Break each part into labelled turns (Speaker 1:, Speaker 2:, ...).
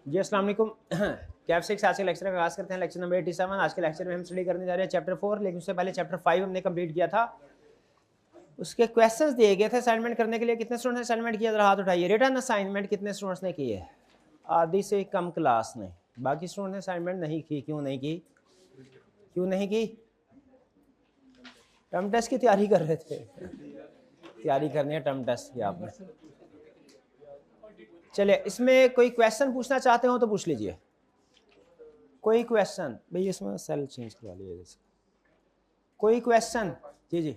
Speaker 1: जी अस्सलाम वालेकुम। कैप 6 आज के लेक्चर का आगाज़ करते हैं। Lecture number 87। आज के लेक्चर में हम स्टडी करने जा रहे हैं चैप्टर 4, लेकिन उससे पहले चैप्टर 5 हमने कंप्लीट किया था। उसके क्वेश्चंस दिए गए थे असाइनमेंट करने के लिए। कितने स्टूडेंट्स ने असाइनमेंट किया, जरा हाथ उठाइए। रिटर्न असाइनमेंट कितने स्टूडेंट्स ने की है? आधी से कम क्लास ने। बाकी स्टूडेंट ने असाइनमेंट नहीं की। क्यों नहीं की? क्यों नहीं की? टर्म टेस्ट की तैयारी कर रहे थे। तैयारी करनी है टर्म टेस्ट की आपने। चलिए, इसमें कोई क्वेश्चन पूछना चाहते हो तो पूछ लीजिए। कोई क्वेश्चन? भाई इसमें सेल चेंज करवा लीजिए। कोई क्वेश्चन? जी जी।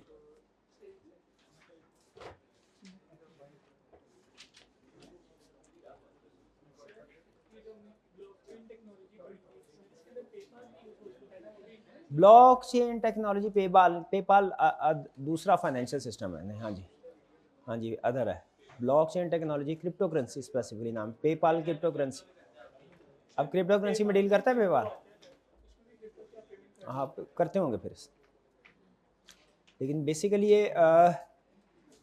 Speaker 1: ब्लॉकचेन टेक्नोलॉजी, पेपाल दूसरा फाइनेंशियल सिस्टम है। हाँ जी, हाँ जी, अदर है। Blockchain technology, crypto currency specifically नाम, पेपाल क्रिप्टो करेंसी। अब क्रिप्टो करेंसी में डील करता है पेपाल? आप करते होंगे फिर। लेकिन बेसिकली ये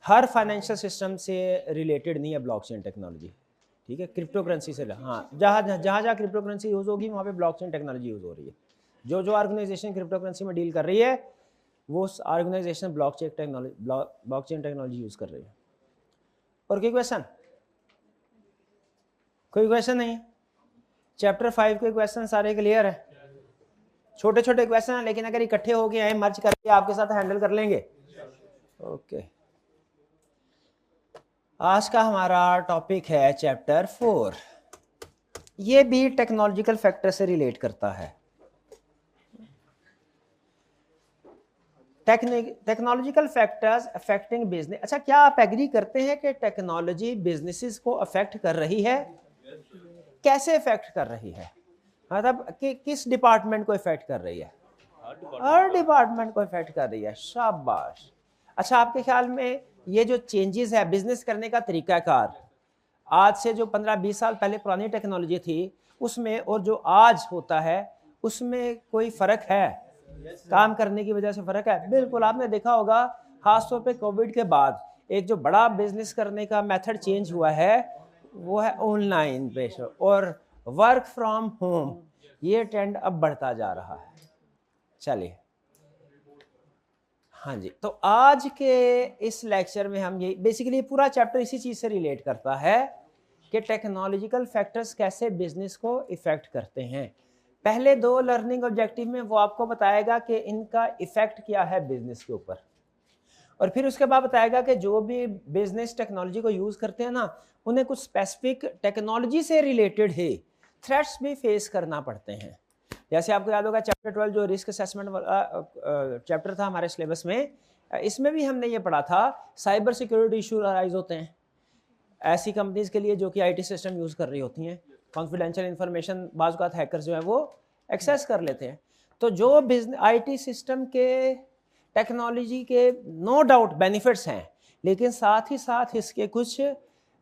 Speaker 1: हर फाइनेंशियल सिस्टम से रिलेटेड नहीं है ब्लॉकचेन टेक्नोलॉजी। ठीक है, क्रिप्टो करेंसी से। हाँ, जहाँ क्रिप्टो करेंसी यूज़ होगी वहाँ पे ब्लॉकचेन टेक्नोलॉजी यूज़ हो रही है। जो ऑर्गेनाइजेशन क्रिप्टो करेंसी में डील कर रही है वो ऑर्गेनाइजेशन ब्लॉकचेन टेक्नोलॉजी यूज़ कर रही है। और कोई क्वेश्चन? कोई क्वेश्चन नहीं? चैप्टर 5 के क्वेश्चन सारे क्लियर है? छोटे छोटे क्वेश्चन हैं, लेकिन अगर इकट्ठे हो गए हैं मर्ज करके आपके साथ हैंडल कर लेंगे। ओके, आज का हमारा टॉपिक है चैप्टर 4। ये भी टेक्नोलॉजिकल फैक्टर से रिलेट करता है। Technological factors affecting business. अच्छा, क्या आप एग्री करते हैं कि टेक्नोलॉजी बिजनेसेस को अफेक्ट कर रही है? कैसे अफेक्ट कर रही है? मतलब कि किस डिपार्टमेंट को इफेक्ट कर रही है? हर डिपार्टमेंट को इफेक्ट कर रही है। शाबाश। अच्छा, आपके ख्याल में ये जो चेंजेस है बिजनेस करने का तरीकाकार, आज से जो 15-20 साल पहले पुरानी टेक्नोलॉजी थी उसमें और जो आज होता है उसमें कोई फर्क है? काम करने की वजह से फर्क है। बिल्कुल, आपने देखा होगा खासतौर पे कोविड के बाद एक जो बड़ा बिजनेस करने का मेथड चेंज हुआ है वो है ऑनलाइन बेस्ड और वर्क फ्रॉम होम। ये ट्रेंड अब बढ़ता जा रहा है। चलिए, हाँ जी, तो आज के इस लेक्चर में हम ये बेसिकली पूरा चैप्टर इसी चीज से रिलेट करता है कि टेक्नोलॉजिकल फैक्टर्स कैसे बिजनेस को इफेक्ट करते हैं। पहले 2 लर्निंग ऑब्जेक्टिव में वो आपको बताएगा कि इनका इफेक्ट क्या है बिजनेस के ऊपर, और फिर उसके बाद बताएगा कि जो भी बिजनेस टेक्नोलॉजी को यूज करते हैं ना, उन्हें कुछ स्पेसिफिक टेक्नोलॉजी से रिलेटेड ही थ्रेट्स भी फेस करना पड़ते हैं। जैसे आपको याद होगा चैप्टर 12 जो रिस्क असेसमेंट वाला चैप्टर था हमारे सिलेबस में, इसमें भी हमने ये पढ़ा था साइबर सिक्योरिटी इशू अराइज होते हैं ऐसी कंपनीज के लिए जो कि आईटी सिस्टम यूज कर रही होती हैं। कॉन्फिडेंशियल इंफॉर्मेशन बाज़ औक़ात हैकर्स जो है वो एक्सेस कर लेते हैं। तो जो बिजनेस आईटी सिस्टम के टेक्नोलॉजी के नो डाउट बेनिफिट्स हैं, लेकिन साथ ही साथ इसके कुछ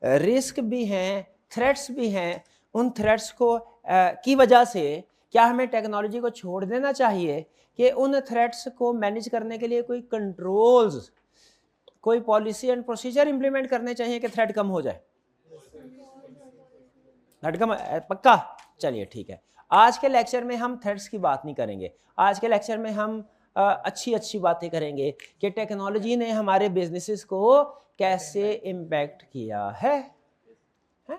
Speaker 1: रिस्क भी हैं, थ्रेट्स भी हैं। उन थ्रेट्स को की वजह से क्या हमें टेक्नोलॉजी को छोड़ देना चाहिए कि उन थ्रेट्स को मैनेज करने के लिए कोई कंट्रोल्स, कोई पॉलिसी एंड प्रोसीजर इंप्लीमेंट करने चाहिए कि थ्रेट कम हो जाए? थ्रेट कम पक्का? चलिए ठीक है। आज के लेक्चर में हम थ्रेट्स की बात नहीं करेंगे। आज के लेक्चर में हम अच्छी अच्छी बातें करेंगे कि टेक्नोलॉजी ने हमारे बिजनेसेस को कैसे इम्पैक्ट किया है।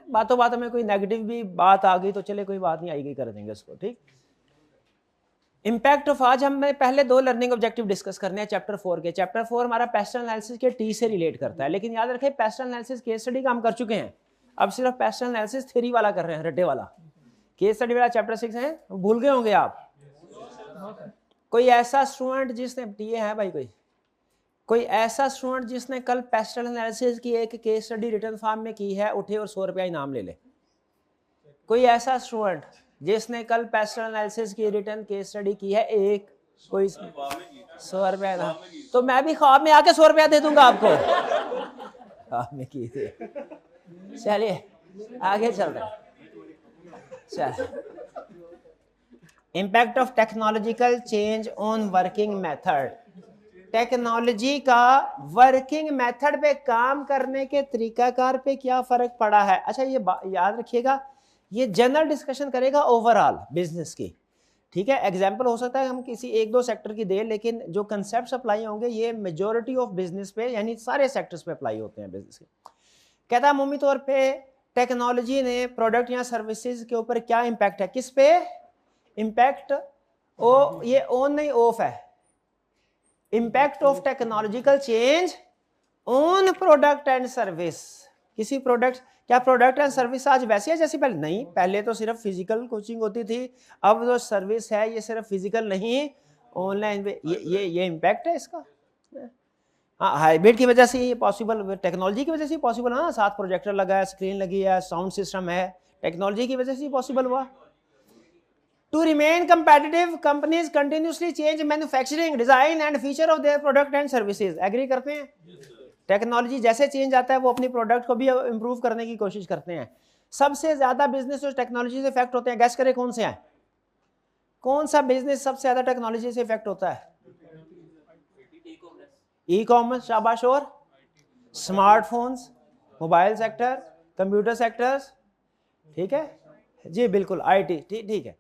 Speaker 1: बातों बातों में कोई नेगेटिव भी बात आ गई तो चले कोई बात नहीं, आएगी, कर देंगे उसको। ठीक, इम्पैक्ट ऑफ आज हमें पहले 2 लर्निंग ऑब्जेक्टिव डिस्कस करने हैं चैप्टर 4 के। चैप्टर 4 हमारा पैस्टल एनालिसिस के टी से रिलेट करता है, लेकिन याद रखें पैस्टल एनालिसिस केस स्टडी का हम कर चुके हैं। अब सिर्फ पैस्टल एनालिसिस थ्योरी वाला कर रहे हैं, रट्टे वाला। केस स्टडी वाला चैप्टर 6 है, भूल गए होंगे आप। कोई ऐसा स्टूडेंट जिसने टीए है भाई, कोई ऐसा स्टूडेंट जिसने कल पैस्टल एनालिसिस की एक केस स्टडी रिटर्न फॉर्म में की है, उठे और 100 रुपया इनाम ले ले। कोई ऐसा स्टूडेंट जिसने कल पैस्टल एनालिसिस की रिटर्न केस स्टडी की है एक, कोई 100 रुपया इनाम। तो मैं भी ख्वाब में आके 100 रुपया दे दूंगा आपको। ख्वाब में की थे। चलिए आगे चल रहे हैं। चल, impact of technological change on working method. Technology का वर्किंग मेथड पे, काम करने के तरीकाकार पे क्या फर्क पड़ा है। अच्छा, ये याद रखिएगा, ये जनरल डिस्कशन करेगा ओवरऑल बिजनेस की, ठीक है। एग्जाम्पल हो सकता है हम किसी एक दो सेक्टर की दें, लेकिन जो कंसेप्ट अप्लाई होंगे ये मेजॉरिटी ऑफ बिजनेस पे यानी सारे सेक्टर्स पे अप्लाई होते हैं बिजनेस के। कहता है अमूमी तौर पे टेक्नोलॉजी ने प्रोडक्ट या सर्विसेज के ऊपर क्या इम्पैक्ट है, किस पे इम्पैक्ट, ये ऑन नहीं ऑफ है, impact of technological change on product and service. किसी प्रोडक्ट, क्या प्रोडक्ट एंड सर्विस आज वैसे है जैसे पहले? नहीं, पहले तो सिर्फ फिजिकल कोचिंग होती थी, अब जो सर्विस है ये सिर्फ फिजिकल नहीं ऑनलाइन पे, ये इम्पैक्ट है इसका। हाँ, हाइब्रिड की वजह से ये पॉसिबल, टेक्नोलॉजी की वजह से पॉसिबल है ना, साथ प्रोजेक्टर लगा है, स्क्रीन लगी है, साउंड सिस्टम है, टेक्नोलॉजी की वजह से पॉसिबल हुआ। To remain competitive companies continuously change manufacturing design and feature of their product and services. Agree करते हैं? टेक्नोलॉजी जैसे चेंज आता है वो अपनी प्रोडक्ट को भी इंप्रूव करने की कोशिश करते हैं। सबसे ज्यादा बिजनेस जो टेक्नोलॉजी से इफेक्ट होते हैं, गैस करें कौन से हैं? कौन सा बिजनेस सबसे ज्यादा टेक्नोलॉजी से इफेक्ट होता है? ई कॉमर्स, शाबाश, और smartphones, mobile sector, computer sectors, ठीक है जी, बिल्कुल, आईटी, ठीक है।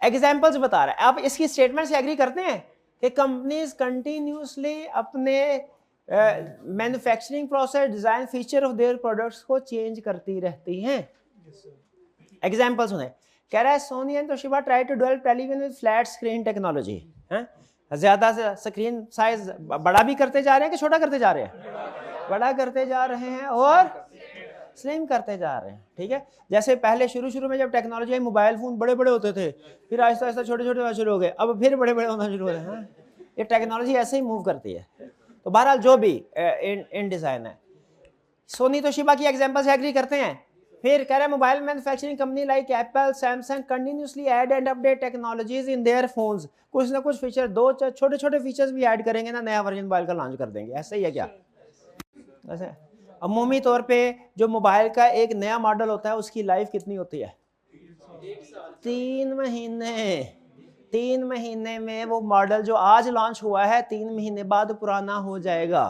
Speaker 1: एग्जाम्पल्स बता रहा है। आप इसकी स्टेटमेंट से एग्री करते हैं कि कंपनीज कंटिन्यूसली अपने manufacturing process, design, feature of their products को चेंज करती रहती हैं। एग्जाम्पल सुने, कह रहा है Sony and Toshiba try to develop television with flat screen technology. ज्यादा से स्क्रीन साइज बड़ा भी करते जा रहे हैं कि छोटा करते जा रहे हैं? बड़ा करते जा रहे हैं और स्लिम करते जा रहे हैं, ठीक है। जैसे पहले शुरू में जब टेक्नोलॉजी आई, मोबाइल फोन बड़े बड़े होते थे, फिर आहिस्ता आहिस्ता छोटे छोटे होना शुरू हो गए, अब फिर बड़े बड़े होना शुरू हो रहे हैं। ये टेक्नोलॉजी ऐसे ही मूव करती है। तो बहरहाल जो भी इन डिजाइन है, सोनी तोशिबा की एग्जांपल से एग्री करते हैं। फिर कह रहे हैं mobile manufacturing company like Apple, Samsung continuously add and update technologies in their phones. कुछ ना कुछ फीचर, दो छोटे छोटे फीचर्स भी ऐड करेंगे ना, नया वर्जन मोबाइल का लॉन्च कर देंगे। ऐसा ही है क्या? ऐसे अमूमी तौर पे जो मोबाइल का एक नया मॉडल होता है उसकी लाइफ कितनी होती है? 3 महीने। 3 महीने में वो मॉडल जो आज लॉन्च हुआ है 3 महीने बाद पुराना हो जाएगा।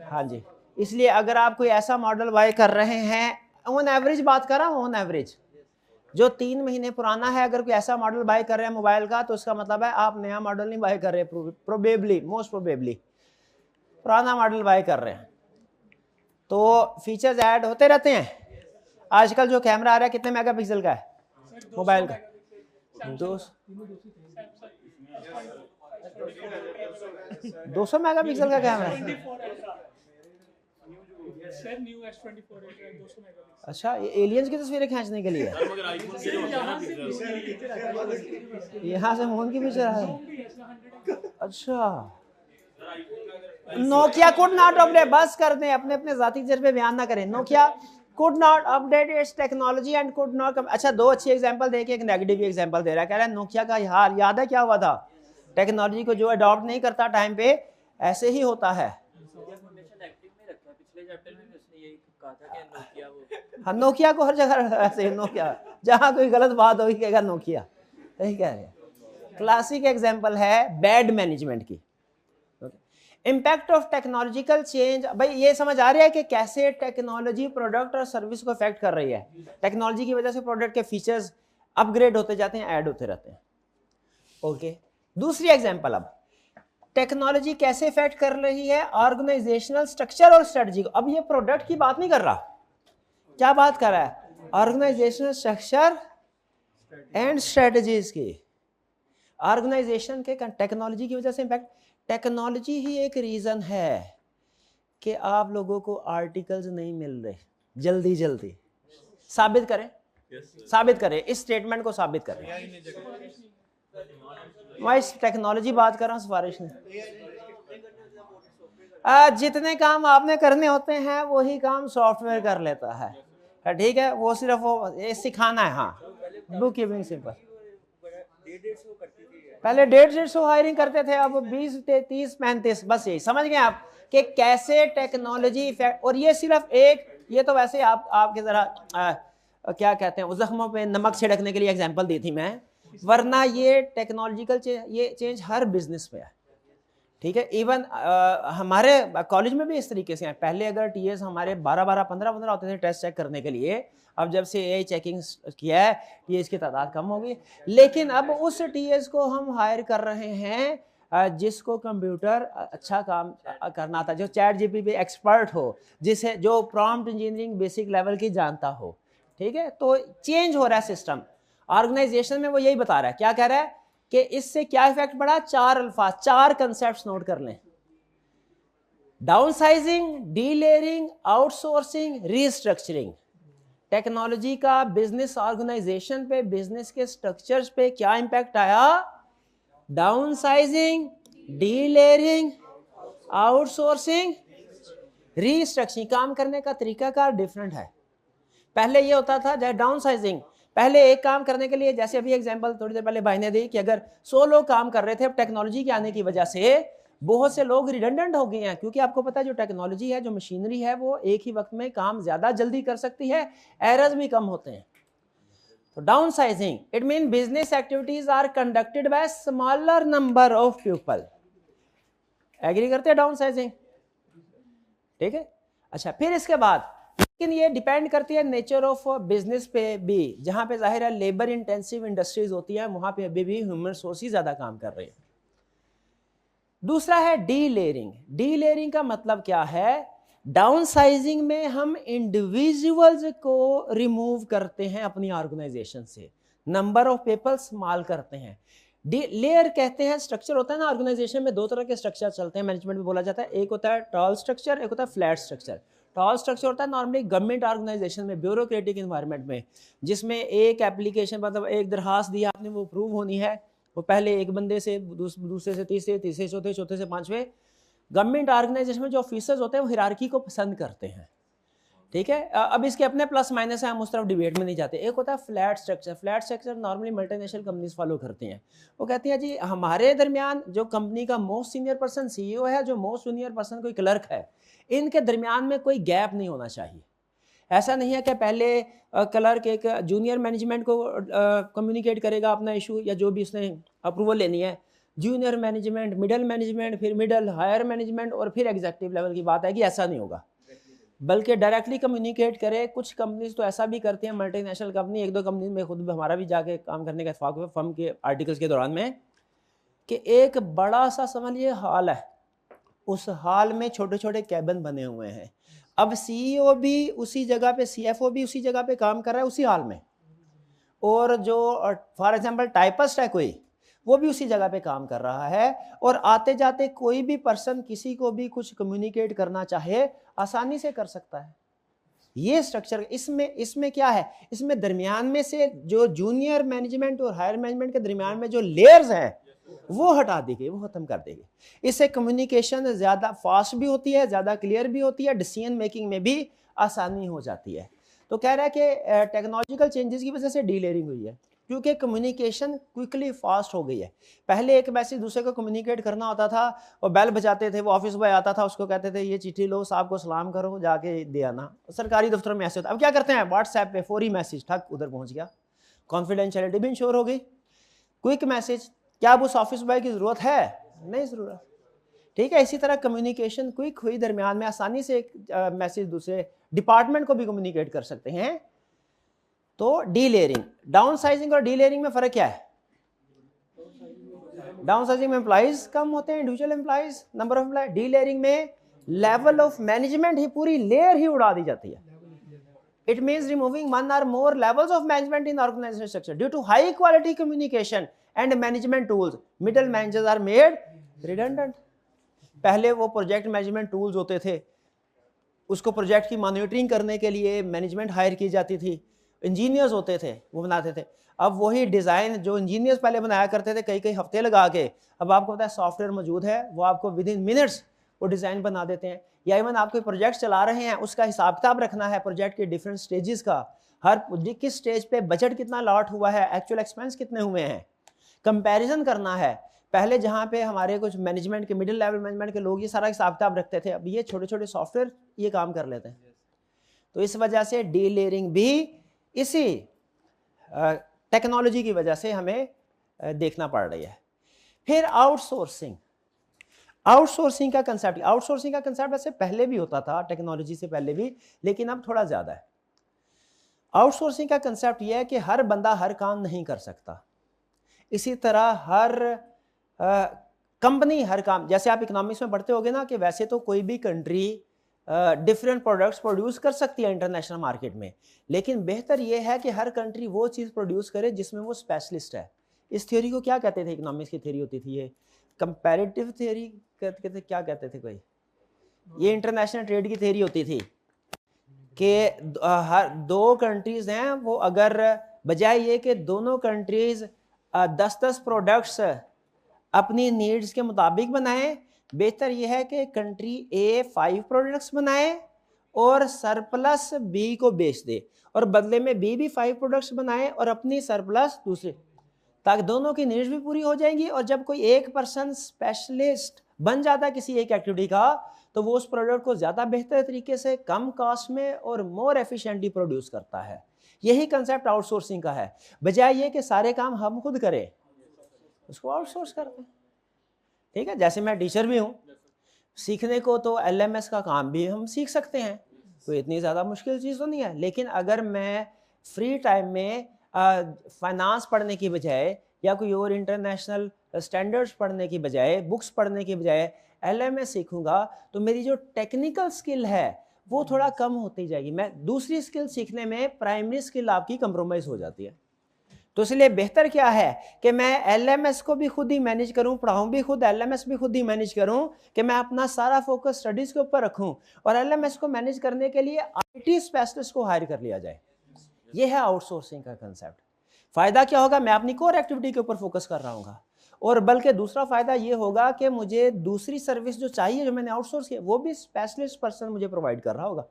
Speaker 1: हाँ जी, इसलिए अगर आप कोई ऐसा मॉडल बाय कर रहे हैं, ऑन एवरेज बात कर रहा हूँ, ऑन एवरेज जो 3 महीने पुराना है, अगर कोई ऐसा मॉडल बाय कर रहे हैं मोबाइल का, तो उसका मतलब है आप नया मॉडल नहीं बाय कर रहे, प्रोबेबली, मोस्ट प्रोबेबली पुराना मॉडल बाय कर रहे हैं। तो फीचर्स ऐड होते रहते हैं। आजकल जो कैमरा आ रहा है कितने मेगापिक्सल का है मोबाइल का? 200 मेगापिक्सल का कैमरा। अच्छा, ये एलियंस की तस्वीरें खींचने के लिए यहाँ से मून की पिक्चर है। अच्छा, नोकिया कुड नॉट अपडेट, बस कर दें, अपने अपने जाती तजर्बे बयान ना करें। Nokia could not update it's technology and could not. अच्छा, दो अच्छी एग्जांपल दे के एक नेगेटिव एग्जांपल दे रहा है। कह रहा है नोकिया का हाल याद है क्या हुआ था? टेक्नोलॉजी को जो अडॉप्ट नहीं करता टाइम पे, ऐसे ही होता है। हाँ, नोकिया को हर जगह ऐसे, नोकिया जहाँ कोई गलत बात होगी कहेगा नोकिया, सही कह रहे हैं। क्लासिक एग्जांपल है बैड मैनेजमेंट की। इम्पैक्ट ऑफ टेक्नोलॉजिकल चेंज, भाई ये समझ आ रहा है कि कैसे टेक्नोलॉजी प्रोडक्ट और सर्विस को इफेक्ट कर रही है। टेक्नोलॉजी की वजह से प्रोडक्ट के फीचर्स अपग्रेड होते जाते हैं, ऐड होते रहते हैं। ओके, दूसरी एग्जांपल, अब टेक्नोलॉजी कैसे इफेक्ट कर रही है ऑर्गेनाइजेशनल स्ट्रक्चर और स्ट्रेटजी को। अब ये प्रोडक्ट की बात नहीं कर रहा, क्या बात कर रहा है? ऑर्गेनाइजेशनल स्ट्रक्चर एंड स्ट्रेटजीज की। ऑर्गेनाइजेशन के टेक्नोलॉजी की वजह से इम्पैक्ट। टेक्नोलॉजी ही एक रीजन है कि आप लोगों को आर्टिकल्स नहीं मिल रहे जल्दी जल्दी। साबित करें, साबित करें, इस स्टेटमेंट को साबित करें। मैं इस टेक्नोलॉजी बात कर रहा हूँ, सिफारिश नहीं। जितने काम आपने करने होते हैं वही काम सॉफ्टवेयर कर लेता है, ठीक है। वो सिर्फ वो ये सिखाना है। हाँ, बुक कीपिंग सिंपल। पहले 150 हायरिंग करते थे, अब 20, 30, 35, बस यही समझ गए आप कि कैसे टेक्नोलॉजी इफेक्ट। और ये सिर्फ एक, ये तो वैसे आपके जरा क्या कहते हैं, जख्मों पे नमक छिड़कने के लिए एग्जांपल दी थी मैं, वरना ये टेक्नोलॉजिकल ये चेंज हर बिजनेस में है। ठीक है। इवन हमारे कॉलेज में भी इस तरीके से हैं। पहले अगर टीएस हमारे 12-12, 15-15 होते थे टेस्ट चेक करने के लिए, अब जब से एआई चेकिंग किया है टीएस की तादाद कम हो गई। लेकिन अब उस टीएस को हम हायर कर रहे हैं जिसको कंप्यूटर अच्छा काम करना था, जो चैट जीपीटी एक्सपर्ट हो, जिसे जो प्रॉम्प्ट इंजीनियरिंग बेसिक लेवल की जानता हो। ठीक है, तो चेंज हो रहा है सिस्टम ऑर्गेनाइजेशन में। वो यही बता रहा है, क्या कह रहा है कि इससे क्या इफेक्ट पड़ा। 4 अल्फाज, 4 कंसेप्ट नोट कर लें। Downsizing, delayering, outsourcing, restructuring. Technology का बिजनेस ऑर्गेनाइजेशन पे, बिजनेस के स्ट्रक्चर्स पे क्या इंपैक्ट आया। Downsizing, delayering, outsourcing, restructuring. काम करने का तरीका का डिफरेंट है। पहले ये होता था जैसे डाउनसाइजिंग, पहले एक काम करने के लिए, जैसे अभी एग्जांपल थोड़ी देर पहले भाई ने दी कि अगर 100 लोग काम कर रहे थे, अब टेक्नोलॉजी के आने की वजह से बहुत से लोग रिडंडेंट हो गए हैं, क्योंकि आपको पता है जो टेक्नोलॉजी है, जो मशीनरी है, वो एक ही वक्त में काम ज्यादा जल्दी कर सकती है, एरर्स भी कम होते हैं। तो downsizing it mean business activities are conducted by smaller number of people. Agree करते हैं डाउनसाइजिंग, ठीक है। अच्छा, फिर इसके बाद, लेकिन ये डिपेंड करती है नेचर ऑफ बिजनेस पे भी। जहां पे जाहिर है लेबर इंटेंसिव इंडस्ट्रीज होती है, वहां पे अभी भी ह्यूमन सोर्सेज ज्यादा काम कर रहे हैं। दूसरा है डी लेयरिंग। डी लेयरिंग का मतलब क्या है। डाउनसाइजिंग में हम इंडिविजुअल्स को रिमूव करते हैं अपनी ऑर्गेनाइजेशन से, नंबर ऑफ पीपल स्मॉल करते हैं। डी लेयर कहते हैं, स्ट्रक्चर होता है ना ऑर्गेनाइजेशन में, 2 तरह के स्ट्रक्चर चलते हैं, मैनेजमेंट में बोला जाता है। एक होता है टॉल स्ट्रक्चर, एक होता है फ्लैट स्ट्रक्चर। टॉल स्ट्रक्चर होता है नॉर्मली गवर्नमेंट ऑर्गेनाइजेशन में, ब्यूरोक्रेटिक इन्वायरमेंट में, जिसमें एक एप्लीकेशन, मतलब एक दरखास्त दी आपने, वो अप्रूव होनी है, वो पहले एक बंदे से, दूसरे से तीसरे, तीसरे चौथे, चौथे से पांचवें। गवर्नमेंट ऑर्गेनाइजेशन में जो ऑफिसर्स होते हैं वो हिरार्की को पसंद करते हैं, ठीक है। अब इसके अपने प्लस माइनस है, हम उस तरफ डिबेट में नहीं जाते। एक होता है flat structure. Flat structure normally multinational companies follow करती हैं। वो कहती हैं जी हमारे दरमियान जो कंपनी का मोस्ट सीनियर पर्सन सीईओ है, जो मोस्ट जूनियर पर्सन कोई क्लर्क है, इनके दरमियान में कोई गैप नहीं होना चाहिए। ऐसा नहीं है कि पहले क्लर्क एक जूनियर मैनेजमेंट को कम्युनिकेट करेगा अपना इशू या जो भी उसने अप्रूवल लेनी है, जूनियर मैनेजमेंट, मिडिल मैनेजमेंट, फिर मिडिल हायर मैनेजमेंट और फिर एग्जीक्यूटिव लेवल की बात है कि ऐसा नहीं होगा, बल्कि डायरेक्टली कम्युनिकेट करे। कुछ कंपनीज तो ऐसा भी करती हैं, मल्टीनेशनल कंपनी, 1-2 कंपनी में खुद हमारा भी जाके काम करने का इत्फाक हुआ फर्म के आर्टिकल्स के दौरान में, कि एक बड़ा सा समझिए हॉल है, उस हॉल में छोटे छोटे कैबिन बने हुए हैं। अब सीईओ भी उसी जगह पे, सीएफओ भी उसी जगह पे काम कर रहा है उसी हॉल में, और जो फॉर एग्जांपल टाइपिस्ट है कोई, वो भी उसी जगह पे काम कर रहा है। और आते जाते कोई भी पर्सन किसी को भी कुछ कम्युनिकेट करना चाहे आसानी से कर सकता है। ये स्ट्रक्चर इसमें क्या है, इसमें दरमियान में से जो जूनियर मैनेजमेंट और हायर मैनेजमेंट के दरमियान में जो लेयर्स हैं वो हटा दी गई, वो खत्म कर देगी। इससे कम्युनिकेशन ज्यादा फास्ट भी होती है, ज्यादा क्लियर भी होती है, डिसीजन मेकिंग में भी आसानी हो जाती है। तो कह रहा है कि टेक्नोलॉजिकल चेंजेस की वजह से डीलेयरिंग हुई है, क्योंकि कम्युनिकेशन क्विकली फास्ट हो गई है। पहले एक मैसेज दूसरे को कम्युनिकेट करना होता था, और बेल बजाते थे, वो ऑफिस बॉय आता था, उसको कहते थे ये चिट्ठी लो, साहब को सलाम करो, जाके दे आना। सरकारी दफ्तरों में ऐसे होता। अब क्या करते हैं, व्हाट्सएप पे फौरी मैसेज, ठक उधर पहुंच गया, कॉन्फिडेंशियलिटी भी इंश्योर हो गई, क्विक मैसेज। क्या अब उस ऑफिस बॉय की जरूरत है, नहीं जरूरत, ठीक है। इसी तरह कम्युनिकेशन क्विक हुई, दरमियान में आसानी से एक मैसेज दूसरे डिपार्टमेंट को भी कम्युनिकेट कर सकते हैं। तो डीलेयरिंग, डाउनसाइजिंग और डीलेयरिंग में फर्क क्या है। डाउनसाइजिंग में एम्प्लॉइज कम होते हैं, individual employees, number of employ. Delayering में लेवल ऑफ मैनेजमेंट ही, पूरी लेयर ही उड़ा दी जाती है। It means removing 1 or more levels of management in organizational structure due to high quality communication and management tools. Middle managers are made redundant. पहले वो project management tools होते थे, उसको project की मॉनिटरिंग करने के लिए मैनेजमेंट हायर की जाती थी, इंजीनियर्स होते थे वो बनाते थे। अब वही डिज़ाइन जो इंजीनियर्स पहले बनाया करते थे कई कई हफ्ते लगा के, अब आपको पता है सॉफ्टवेयर मौजूद है, वो आपको विद इन मिनट्स वो डिज़ाइन बना देते हैं। या इवन आप कोई प्रोजेक्ट चला रहे हैं, उसका हिसाब किताब रखना है प्रोजेक्ट के डिफरेंट स्टेजेस का, हर किस स्टेज पे बजट कितना अलॉट हुआ है, एक्चुअल एक्सपेंस कितने हुए हैं, कंपैरिजन करना है। पहले जहाँ पे हमारे कुछ मैनेजमेंट के, मिडिल लेवल मैनेजमेंट के लोग ये सारा हिसाब किताब रखते थे, अब ये छोटे छोटे सॉफ्टवेयर ये काम कर लेते हैं। तो इस वजह से डीलेयरिंग भी इसी टेक्नोलॉजी की वजह से हमें देखना पड़ रही है। फिर आउटसोर्सिंग। आउटसोर्सिंग का कंसेप्ट वैसे पहले भी होता था, टेक्नोलॉजी से पहले भी, लेकिन अब थोड़ा ज़्यादा है। आउटसोर्सिंग का कंसेप्ट यह है कि हर बंदा हर काम नहीं कर सकता। इसी तरह हर कंपनी हर काम, जैसे आप इकोनॉमिक्स में पढ़ते होगे ना कि वैसे तो कोई भी कंट्री डिफरेंट प्रोडक्ट्स प्रोड्यूस कर सकती है इंटरनेशनल मार्केट में, लेकिन बेहतर यह है कि हर कंट्री वो चीज़ प्रोड्यूस करे जिसमें वो स्पेशलिस्ट है। इस थ्योरी को क्या कहते थे? इकोनॉमिक्स की थ्योरी होती थी ये, कंपैरेटिव थ्योरी कहते थे, क्या कहते थे कोई, ये इंटरनेशनल ट्रेड की थ्योरी होती थी कि हर दो कंट्रीज हैं, वो अगर बजाय ये कि दोनों कंट्रीज 10-10 प्रोडक्ट्स अपनी नीड्स के मुताबिक बनाएं, बेहतर यह है कि कंट्री ए 5 प्रोडक्ट्स बनाए और सरप्लस बी को बेच दे, और बदले में बी भी 5 प्रोडक्ट्स बनाए और अपनी सरप्लस दूसरे, ताकि दोनों की नीड्स भी पूरी हो जाएंगी। और जब कोई एक पर्सन स्पेशलिस्ट बन जाता है किसी एक एक्टिविटी का, तो वो उस प्रोडक्ट को ज़्यादा बेहतर तरीके से कम कॉस्ट में और मोर एफिशिएंटली प्रोड्यूस करता है। यही कंसेप्ट आउटसोर्सिंग का है। बजाय ये कि सारे काम हम खुद करें, उसको आउटसोर्स करते हैं। ठीक है, जैसे मैं टीचर भी हूँ, सीखने को तो LMS का काम भी हम सीख सकते हैं, कोई इतनी ज़्यादा मुश्किल चीज़ तो नहीं है। लेकिन अगर मैं फ्री टाइम में फाइनेंस पढ़ने की बजाय या कोई और इंटरनेशनल स्टैंडर्ड्स पढ़ने की बजाय, बुक्स पढ़ने की बजाय LMS सीखूंगा, तो मेरी जो टेक्निकल स्किल है वो थोड़ा कम होती जाएगी। मैं दूसरी स्किल सीखने में प्राइमरी स्किल आपकी कंप्रोमाइज़ हो जाती है। तो इसलिए बेहतर क्या है कि मैं LMS को भी खुद ही मैनेज करूं, पढ़ाऊं भी खुद, LMS भी खुद ही मैनेज करूं, कि मैं अपना सारा फोकस स्टडीज़ के ऊपर रखूं, और LMS को मैनेज करने के लिए IT स्पेशलिस्ट को हायर कर लिया जाए। यह है आउटसोर्सिंग का कंसेप्ट। फ़ायदा क्या होगा? मैं अपनी कोर एक्टिविटी के ऊपर फोकस कर रहा हूँ, और बल्कि दूसरा फ़ायदा ये होगा कि मुझे दूसरी सर्विस जो चाहिए, जो मैंने आउटसोर्स किया, वो भी स्पेशलिस्ट पर्सन मुझे प्रोवाइड कर रहा होगा,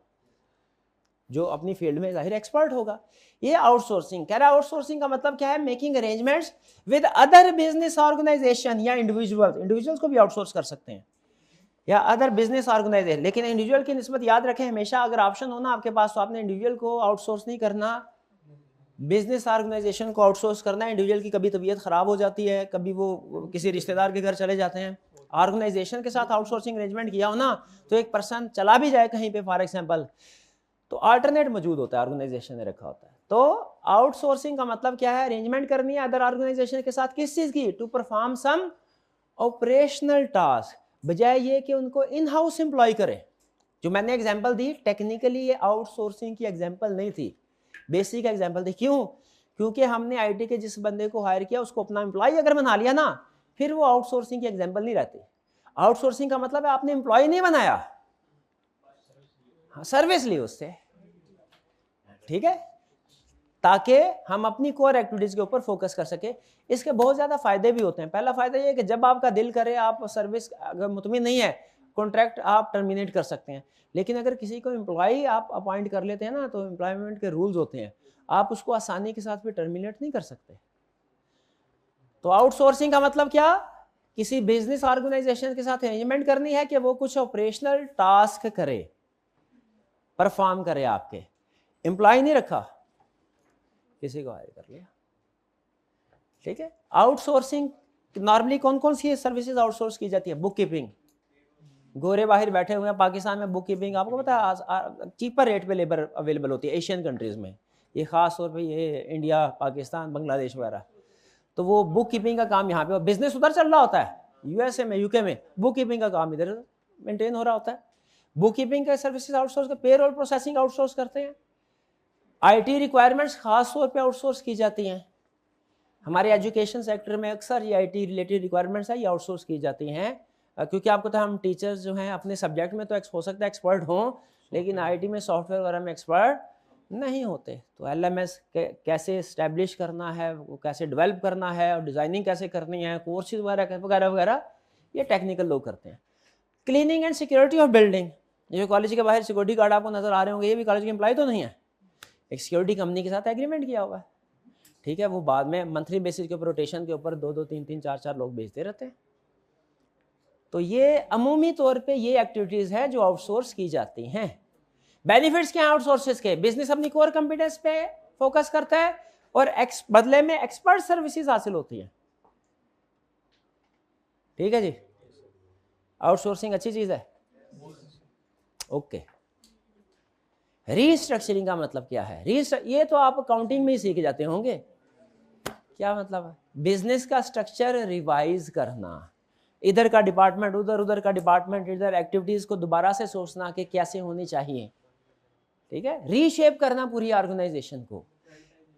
Speaker 1: जो अपनी फील्ड में जाहिर एक्सपर्ट होगा। ये आउटसोर्सिंग कह रहा है। आउटसोर्सिंग का मतलब क्या है? Making arrangements with other business organisation या इंडिविजुअल्स को भी आउटसोर्स कर सकते हैं, या अदर बिजनेस ऑर्गेनाइजेशन। लेकिन इंडिविजुअल की निस्बत याद रखें, हमेशा अगर ऑप्शन हो ना आपके पास, तो आपने इंडिविजुअल को आउटसोर्स नहीं करना, बिजनेस ऑर्गेनाइजेशन को आउटसोर्स करना है। इंडिविजुअल की कभी तबीयत खराब हो जाती है, कभी वो किसी रिश्तेदार के घर चले जाते हैं, ऑर्गेनाइजेशन के साथ आउटसोर्सिंग अरेंजमेंट किया हो ना, तो एक पर्सन चला भी जाए कहीं पे फॉर एग्जांपल, तो अल्टरनेट मौजूद होता है, ऑर्गेनाइजेशन ने रखा होता है। तो आउटसोर्सिंग का मतलब क्या है? अरेंजमेंट करनी है अदर ऑर्गेनाइजेशन के साथ, किस चीज की? To perform some operational task, बजाय ये कि उनको इन हाउस एम्प्लॉय करें। जो मैंने एग्जांपल दी, टेक्निकली ये आउटसोर्सिंग की एग्जांपल नहीं थी, बेसिक एग्जांपल थी। क्यों? क्योंकि हमने IT के जिस बंदे को हायर किया, उसको अपना एम्प्लॉय अगर बना लिया ना, फिर वो आउटसोर्सिंग की एग्जांपल नहीं रहती। आउटसोर्सिंग का मतलब है आपने एम्प्लॉय नहीं बनाया, हाँ, सर्विस ली उससे, ठीक है, ताकि हम अपनी कोर एक्टिविटीज के ऊपर फोकस कर सके। इसके बहुत ज्यादा फायदे भी होते हैं। पहला फायदा ये है कि जब आपका दिल करे, आप सर्विस अगर मुतमिन नहीं है, कॉन्ट्रैक्ट आप टर्मिनेट कर सकते हैं। लेकिन अगर किसी को एम्प्लॉय आप अपॉइंट कर लेते हैं ना, तो एम्प्लॉयमेंट के रूल्स होते हैं, आप उसको आसानी के साथ भी टर्मिनेट नहीं कर सकते। तो आउटसोर्सिंग का मतलब क्या? किसी बिजनेस ऑर्गेनाइजेशन के साथ अरेंजमेंट करनी है कि वो कुछ ऑपरेशनल टास्क करे, परफॉर्म करे, आपके एम्प्लॉय नहीं रखा, किसी को हायर कर लिया, ठीक है। आउटसोर्सिंग नॉर्मली कौन कौन सी सर्विसेज आउटसोर्स की जाती है? बुक कीपिंग, गोरे बाहर बैठे हुए हैं पाकिस्तान में, बुक कीपिंग आपको पता है चीपर रेट पे लेबर अवेलेबल होती है एशियन कंट्रीज में, ये खास तौर पे ये इंडिया, पाकिस्तान, बांग्लादेश वगैरह। तो वो बुक कीपिंग का काम यहाँ पे, बिजनेस उधर चल रहा होता है, USA में, UK में, बुक कीपिंग का काम इधर मेंटेन हो रहा होता है। बुक कीपिंग का सर्विसेज आउटसोर्स कर, पेरोल प्रोसेसिंग आउटसोर्स करते हैं। IT रिक्वायरमेंट्स खास तौर पे आउटसोर्स की जाती हैं। हमारे एजुकेशन सेक्टर में अक्सर ये IT रिलेटेड रिक्वायरमेंट्स है, ये आउटसोर्स की जाती हैं, क्योंकि आपको तो हम टीचर्स जो हैं अपने सब्जेक्ट में तो हो सकता है एक्सपर्ट हों, लेकिन IT में सॉफ्टवेयर वगैरह में एक्सपर्ट नहीं होते। तो LMS कैसे इस्टेब्लिश करना है, वो कैसे डेवलप करना है, और डिज़ाइनिंग कैसे करनी है, कोर्सेज वगैरह वगैरह वगैरह, ये टेक्निकल लोग करते हैं। Cleaning and security of building, ये जो कॉलेज के बाहर सिक्योरिटी गार्ड आपको नजर आ रहे होंगे, ये भी कॉलेज के एम्प्लॉय तो नहीं है, एक सिक्योरिटी कंपनी के साथ एग्रीमेंट किया हुआ है, ठीक है। वो बाद में मंथली बेसिस के ऊपर, रोटेशन के ऊपर 2-2, 3-3, 4-4 लोग भेजते रहते हैं। तो ये अमूमी तौर पे ये एक्टिविटीज है जो आउटसोर्स की जाती हैं। बेनिफिट्स क्या हैं आउटसोर्सेज के? बिजनेस अपनी कोर कंपिटेंस पे फोकस करता है, और बदले में एक्सपर्ट सर्विसेज हासिल होती है, ठीक है जी। आउटसोर्सिंग अच्छी चीज है? ओके। रीस्ट्रक्चरिंग का मतलब क्या है? ये तो आप अकाउंटिंग में ही सीख जाते होंगे। क्या मतलब है? बिजनेस का स्ट्रक्चर रिवाइज करना, इधर का डिपार्टमेंट उधर, उधर का डिपार्टमेंट इधर, एक्टिविटीज को दोबारा से सोचना कि कैसे होनी चाहिए, ठीक है, रीशेप करना पूरी ऑर्गेनाइजेशन को।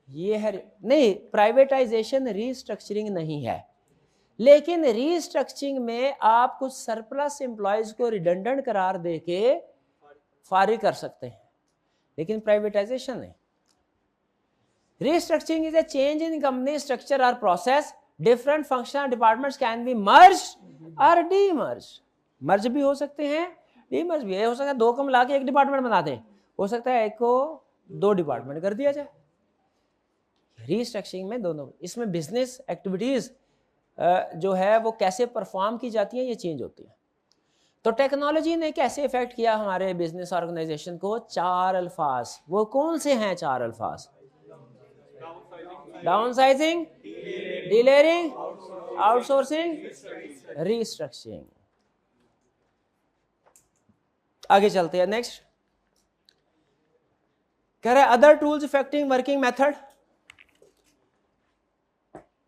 Speaker 1: ये है नहीं, प्राइवेटाइजेशन रीस्ट्रक्चरिंग नहीं है, लेकिन रीस्ट्रक्चरिंग में आप कुछ सरप्लस एम्प्लॉयज को रिडंडेंट करार देके फारिग कर सकते हैं, लेकिन प्राइवेटाइजेशन नहीं। Restructuring is a change in company structure or process. Different functional departments can be merged or demerged. मर्ज भी हो सकते हैं, डीमर्ज भी हो सकता है, दो को मिला के एक डिपार्टमेंट बना दें, हो सकता है एक को दो डिपार्टमेंट कर दिया जाए। रीस्ट्रक्चरिंग में दोनों, इसमें बिजनेस एक्टिविटीज जो है वो कैसे परफॉर्म की जाती है, ये चेंज होती है। तो टेक्नोलॉजी ने कैसे इफेक्ट किया हमारे बिजनेस ऑर्गेनाइजेशन को? 4 अल्फाज, वो कौन से हैं 4 अल्फाज? Downsizing, delayering, outsourcing, restructuring. आगे चलते हैं, नेक्स्ट कह रहा है other tools affecting working method.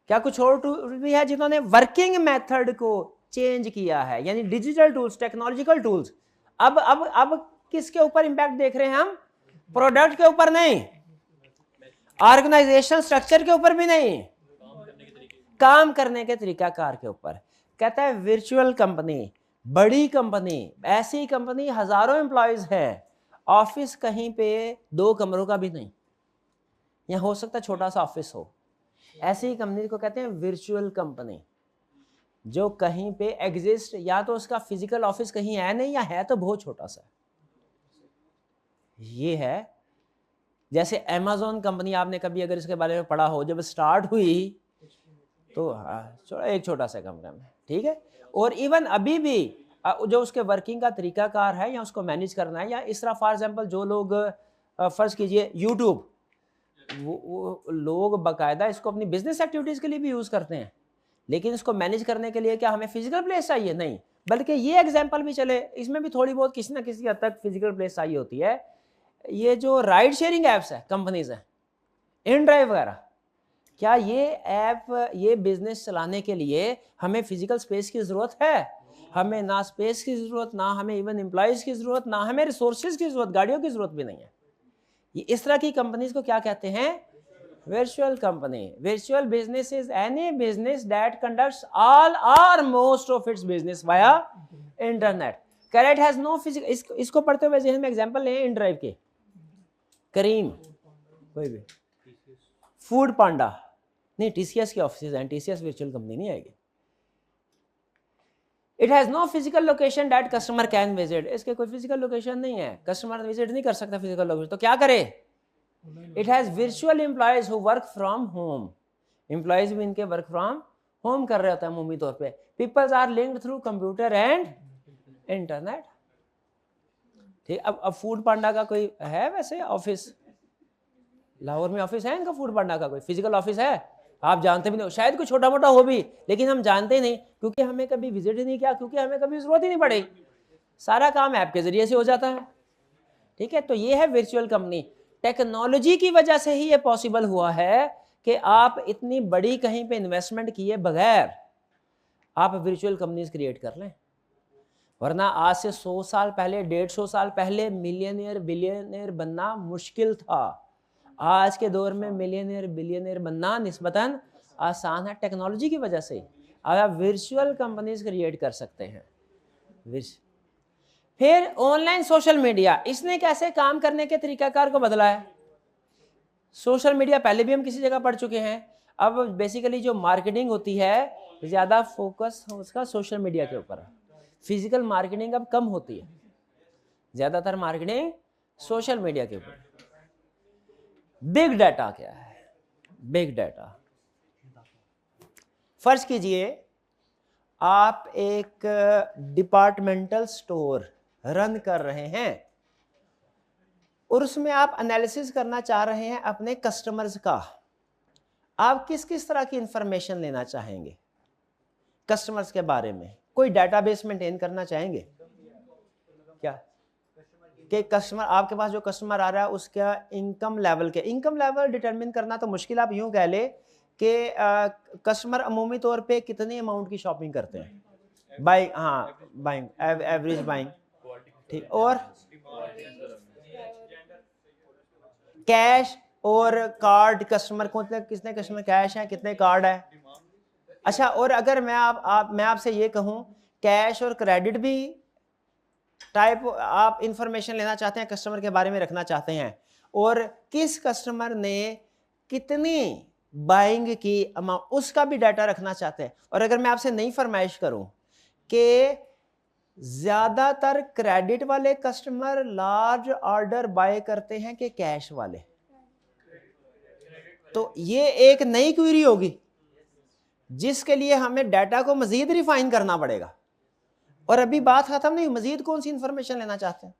Speaker 1: क्या कुछ और टूल भी है जिन्होंने वर्किंग मेथड को चेंज किया है, यानी डिजिटल टूल्स, टेक्नोलॉजिकल टूल्स। अब किसके ऊपर इंपैक्ट देख रहे हैं हम? प्रोडक्ट के ऊपर नहीं, ऑर्गेनाइजेशन स्ट्रक्चर के ऊपर भी नहीं, काम करने के तरीकाकार के ऊपर। कहता है वर्चुअल कंपनी, बड़ी कंपनी, ऐसी कंपनी हजारों एम्प्लॉयज है, ऑफिस कहीं पे 2 कमरों का भी नहीं, यहां हो सकता है छोटा सा ऑफिस हो, ऐसी कंपनी को कहते हैं वर्चुअल कंपनी, जो कहीं पे एग्जिस्ट, या तो उसका फिजिकल ऑफिस कहीं है नहीं, या है तो बहुत छोटा सा। ये है जैसे अमेज़न कंपनी, आपने कभी अगर इसके बारे में पढ़ा हो, जब स्टार्ट हुई तो एक छोटा सा कमरा में, ठीक है। और इवन अभी भी जो उसके वर्किंग का तरीकाकार है, या उसको मैनेज करना है, या इस तरह फॉर एग्जांपल जो लोग फर्ज कीजिए यूट्यूब, वो लोग बाकायदा इसको अपनी बिजनेस एक्टिविटीज के लिए भी यूज करते हैं, लेकिन इसको मैनेज करने के लिए क्या हमें फिजिकल प्लेस चाहिए? नहीं, बल्कि ये एग्जाम्पल भी चले, इसमें भी थोड़ी बहुत किसी ना किसी हद तक फिजिकल प्लेस चाहिए होती है। ये जो राइड शेयरिंग एप्स है, कंपनीज हैं, InDrive वगैरह, क्या ये ऐप, ये बिजनेस चलाने के लिए हमें फिजिकल स्पेस की जरूरत है? हमें ना स्पेस की जरूरत, ना हमें इवन एम्प्लॉयज की जरूरत, ना हमें रिसोर्सेज की जरूरत, गाड़ियों की जरूरत भी नहीं है। ये इस तरह की कंपनीज को क्या कहते हैं? Virtual company. Virtual business is any business that conducts all or most of its business via internet. Correct has no physical. इसको पढ़ते हुए जहन में एग्जांपल लें InDrive के, करीम, कोई भी, फूड पांडा, नहीं TCS के ऑफिस हैं, TCS वर्चुअल कंपनी नहीं आएगी। It has no physical location that customer can visit. इसके कोई फिजिकल लोकेशन नहीं है, कस्टमर विजिट नहीं कर सकता फिजिकल लोकेशन, तो क्या करे? It has virtual employees who work from home. Employees भी इनके वर्क फ्रॉम होम कर रहे होते हैं अमूमी तौर पे। Peoples are linked through computer and internet. ठीक, अब फूड पांडा का कोई है वैसे ऑफिस? लाहौर में ऑफिस है इनका फूड पांडा का? कोई फिजिकल ऑफिस है? आप जानते भी नहीं, शायद कोई छोटा मोटा हो भी, लेकिन हम जानते ही नहीं, क्योंकि हमें कभी विजिट ही नहीं किया, क्योंकि हमें कभी जरूरत ही नहीं पड़ी, सारा काम ऐप के जरिए से हो जाता है। ठीक है, तो ये है वर्चुअल कंपनी। टेक्नोलॉजी की वजह से ही ये पॉसिबल हुआ है कि आप इतनी बड़ी कहीं पे इन्वेस्टमेंट किए बगैर आप वर्चुअल कंपनीज क्रिएट कर लें, वरना आज से 100 साल पहले, 150 साल पहले मिलियनियर बिलियनियर बनना मुश्किल था। आज के दौर में मिलियनियर बिलियनियर बनना निस्बतन आसान है टेक्नोलॉजी की वजह से। अब आप वर्चुअल कंपनीज क्रिएट कर सकते हैं। फिर ऑनलाइन सोशल मीडिया, इसने कैसे काम करने के तरीकाकार को बदला है? सोशल मीडिया पहले भी हम किसी जगह पढ़ चुके हैं। अब बेसिकली जो मार्केटिंग होती है ज्यादा फोकस उसका सोशल मीडिया के ऊपर है। फिजिकल मार्केटिंग अब कम होती है, ज्यादातर मार्केटिंग सोशल मीडिया के ऊपर। बिग डाटा क्या है? बिग डाटा, फर्ज कीजिए आप एक डिपार्टमेंटल स्टोर रन कर रहे हैं और उसमें आप एनालिसिस करना चाह रहे हैं अपने कस्टमर्स का। आप किस किस तरह की इंफॉर्मेशन लेना चाहेंगे कस्टमर्स के बारे में? कोई डाटाबेस मेंटेन करना चाहेंगे क्या कि कस्टमर, आपके पास जो कस्टमर आ रहा है उसका इनकम लेवल डिटरमिन करना तो मुश्किल, आप यूं कह ले कि कस्टमर अमूमी तौर पे कितनी अमाउंट की शॉपिंग करते हैं, बाइंग, हाँ बाइंग, एवरेज बाइंग, ठीक, और कैश और कार्ड, कस्टमर को कितने कस्टमर कैश हैं, कितने कार्ड है। अच्छा, और अगर मैं आपसे ये कहूं कैश और क्रेडिट भी टाइप आप इंफॉर्मेशन लेना चाहते हैं, कस्टमर के बारे में रखना चाहते हैं, और किस कस्टमर ने कितनी बाइंग की अमाउंट, उसका भी डाटा रखना चाहते हैं। और अगर मैं आपसे नई फरमाइश करूं कि ज्यादातर क्रेडिट वाले कस्टमर लार्ज ऑर्डर बाय करते हैं कि कैश वाले, तो ये एक नई क्वेरी होगी जिसके लिए हमें डाटा को मजीद रिफाइन करना पड़ेगा। और अभी बात खत्म नहीं, मजीद कौन सी इंफॉर्मेशन लेना चाहते हैं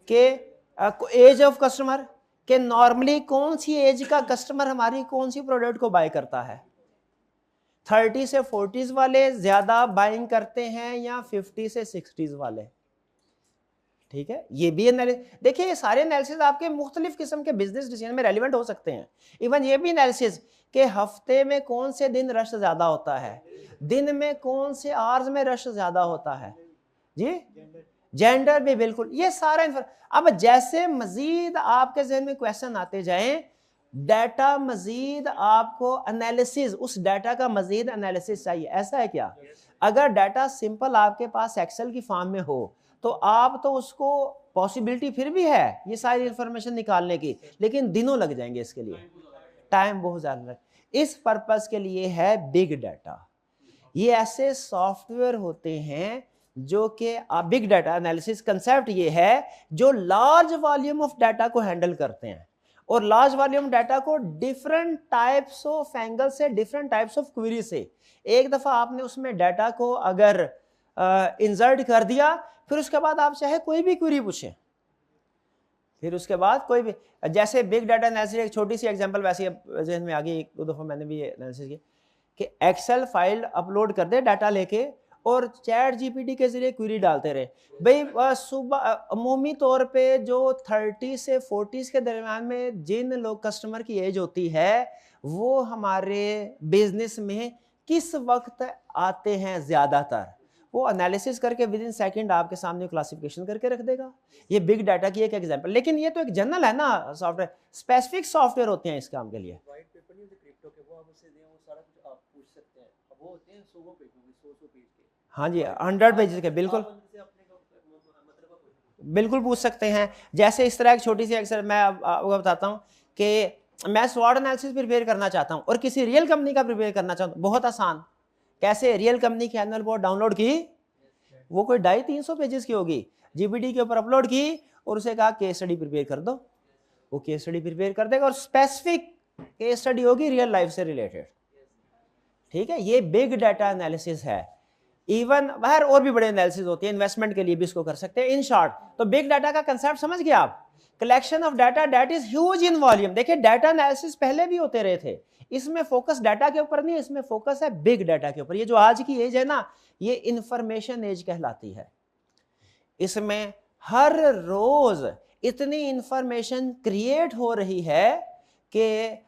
Speaker 1: कि एज ऑफ कस्टमर, कि नॉर्मली कौन सी एज का कस्टमर हमारी कौन सी प्रोडक्ट को बाय करता है, 30 से 40s वाले ज्यादा बाइंग करते हैं या 50 से 60s वाले, ठीक है। ये भी देखिए, ये सारे एनालिसिस आपके मुख्तलिफ किस्म के बिजनेस डिसीजन में रेलिवेंट हो सकते हैं। इवन ये भी एनालिसिस कि हफ्ते में कौन से दिन रश ज्यादा होता है, दिन में कौन से आवर्स में रश ज्यादा होता है, जी जेंडर भी, बिल्कुल, ये सारा अब जैसे मजीद आपके जहन में क्वेश्चन आते जाएं, डाटा मजीद आपको एनालिसिस, उस डाटा का मजीद एनालिसिस चाहिए। ऐसा है क्या? अगर डाटा सिंपल आपके पास एक्सेल की फॉर्म में हो तो आप तो उसको पॉसिबिलिटी फिर भी है ये सारी इंफॉर्मेशन निकालने की, लेकिन दिनों लग जाएंगे इसके लिए, टाइम बहुत ज्यादा। इस पर्पस के लिए है बिग डाटा। ये ऐसे सॉफ्टवेयर होते हैं जो कि बिग डाटा एनालिसिस कंसेप्ट ये है जो लार्ज वॉल्यूम ऑफ डाटा को हैंडल करते हैं, और लार्ज वॉल्यूम डाटा को डिफरेंट टाइप्स ऑफ एंगल से, डिफरेंट टाइप्स ऑफ क्वेरी से, एक दफा आपने उसमें डाटा को अगर इंसर्ट कर दिया, फिर उसके बाद आप चाहे कोई भी क्वेरी पूछें, फिर उसके बाद कोई भी, जैसे बिग डाटा एनालिसिस, एक छोटी सी एग्जांपल वैसे जहन में आ गई, एक दो दफा मैंने भी एनालिसिस किया कि एक्सेल फाइल अपलोड कर दे डाटा लेके और चैट जीपीटी के जरिए क्वेरी डालते रहे। भाई सुबह अमूमी तौर पे जो 30 से 40s के दरमियान में जिन लोग कस्टमर की एज होती है, वो हमारे बिजनेस में किस वक्त आते हैं ज्यादातर, वो एनालिसिस करके विद इन सेकंड आपके सामने क्लासिफिकेशन करके रख देगा। ये बिग डाटा की एक एग्जांपल, लेकिन ये तो एक जनरल है ना सॉफ्टवेयर, स्पेसिफिक सॉफ्टवेयर होते हैं इस काम के लिए। व्हाइट पेपर नहीं होते क्रिप्टो के, वो आप उससे दें, वो सारा कुछ आप पूछ सकते हैं, वो होते हैं 100 पेज के, हाँ जी 100 पेजेस के, बिल्कुल बिल्कुल पूछ सकते हैं। जैसे इस तरह एक छोटी सी अक्सर मैं आपको बताता हूँ कि मैं स्वॉट एनालिसिस प्रिपेयर करना चाहता हूँ और किसी रियल कंपनी का प्रिपेयर करना चाहता हूँ, बहुत आसान। कैसे? रियल कंपनी की एनुअल रिपोर्ट डाउनलोड की, वो कोई 250-300 पेजेस की होगी, जीपीटी के ऊपर अपलोड की और उसे कहा केस स्टडी प्रिपेयर कर दो, वो केस स्टडी प्रिपेयर कर देगा और स्पेसिफिक केस स्टडी होगी रियल लाइफ से रिलेटेड, ठीक है। ये बिग डाटा एनालिसिस है। इवन बाहर और भी बड़े एनालिसिस होती है, इन्वेस्टमेंट के लिए भी इसको कर सकते हैं। इन शॉर्ट तो बिग डाटा का कंसेप्ट समझ गए आप, collection of data that is huge in volume. देखिए डाटा एनालिसिस पहले भी होते रहे थे, इसमें फोकस डाटा के ऊपर नहीं, इसमें फोकस है बिग डाटा के ऊपर। ये जो आज की एज है ना, ये इंफॉर्मेशन एज कहलाती है। इसमें हर रोज इतनी इंफॉर्मेशन क्रिएट हो रही है कि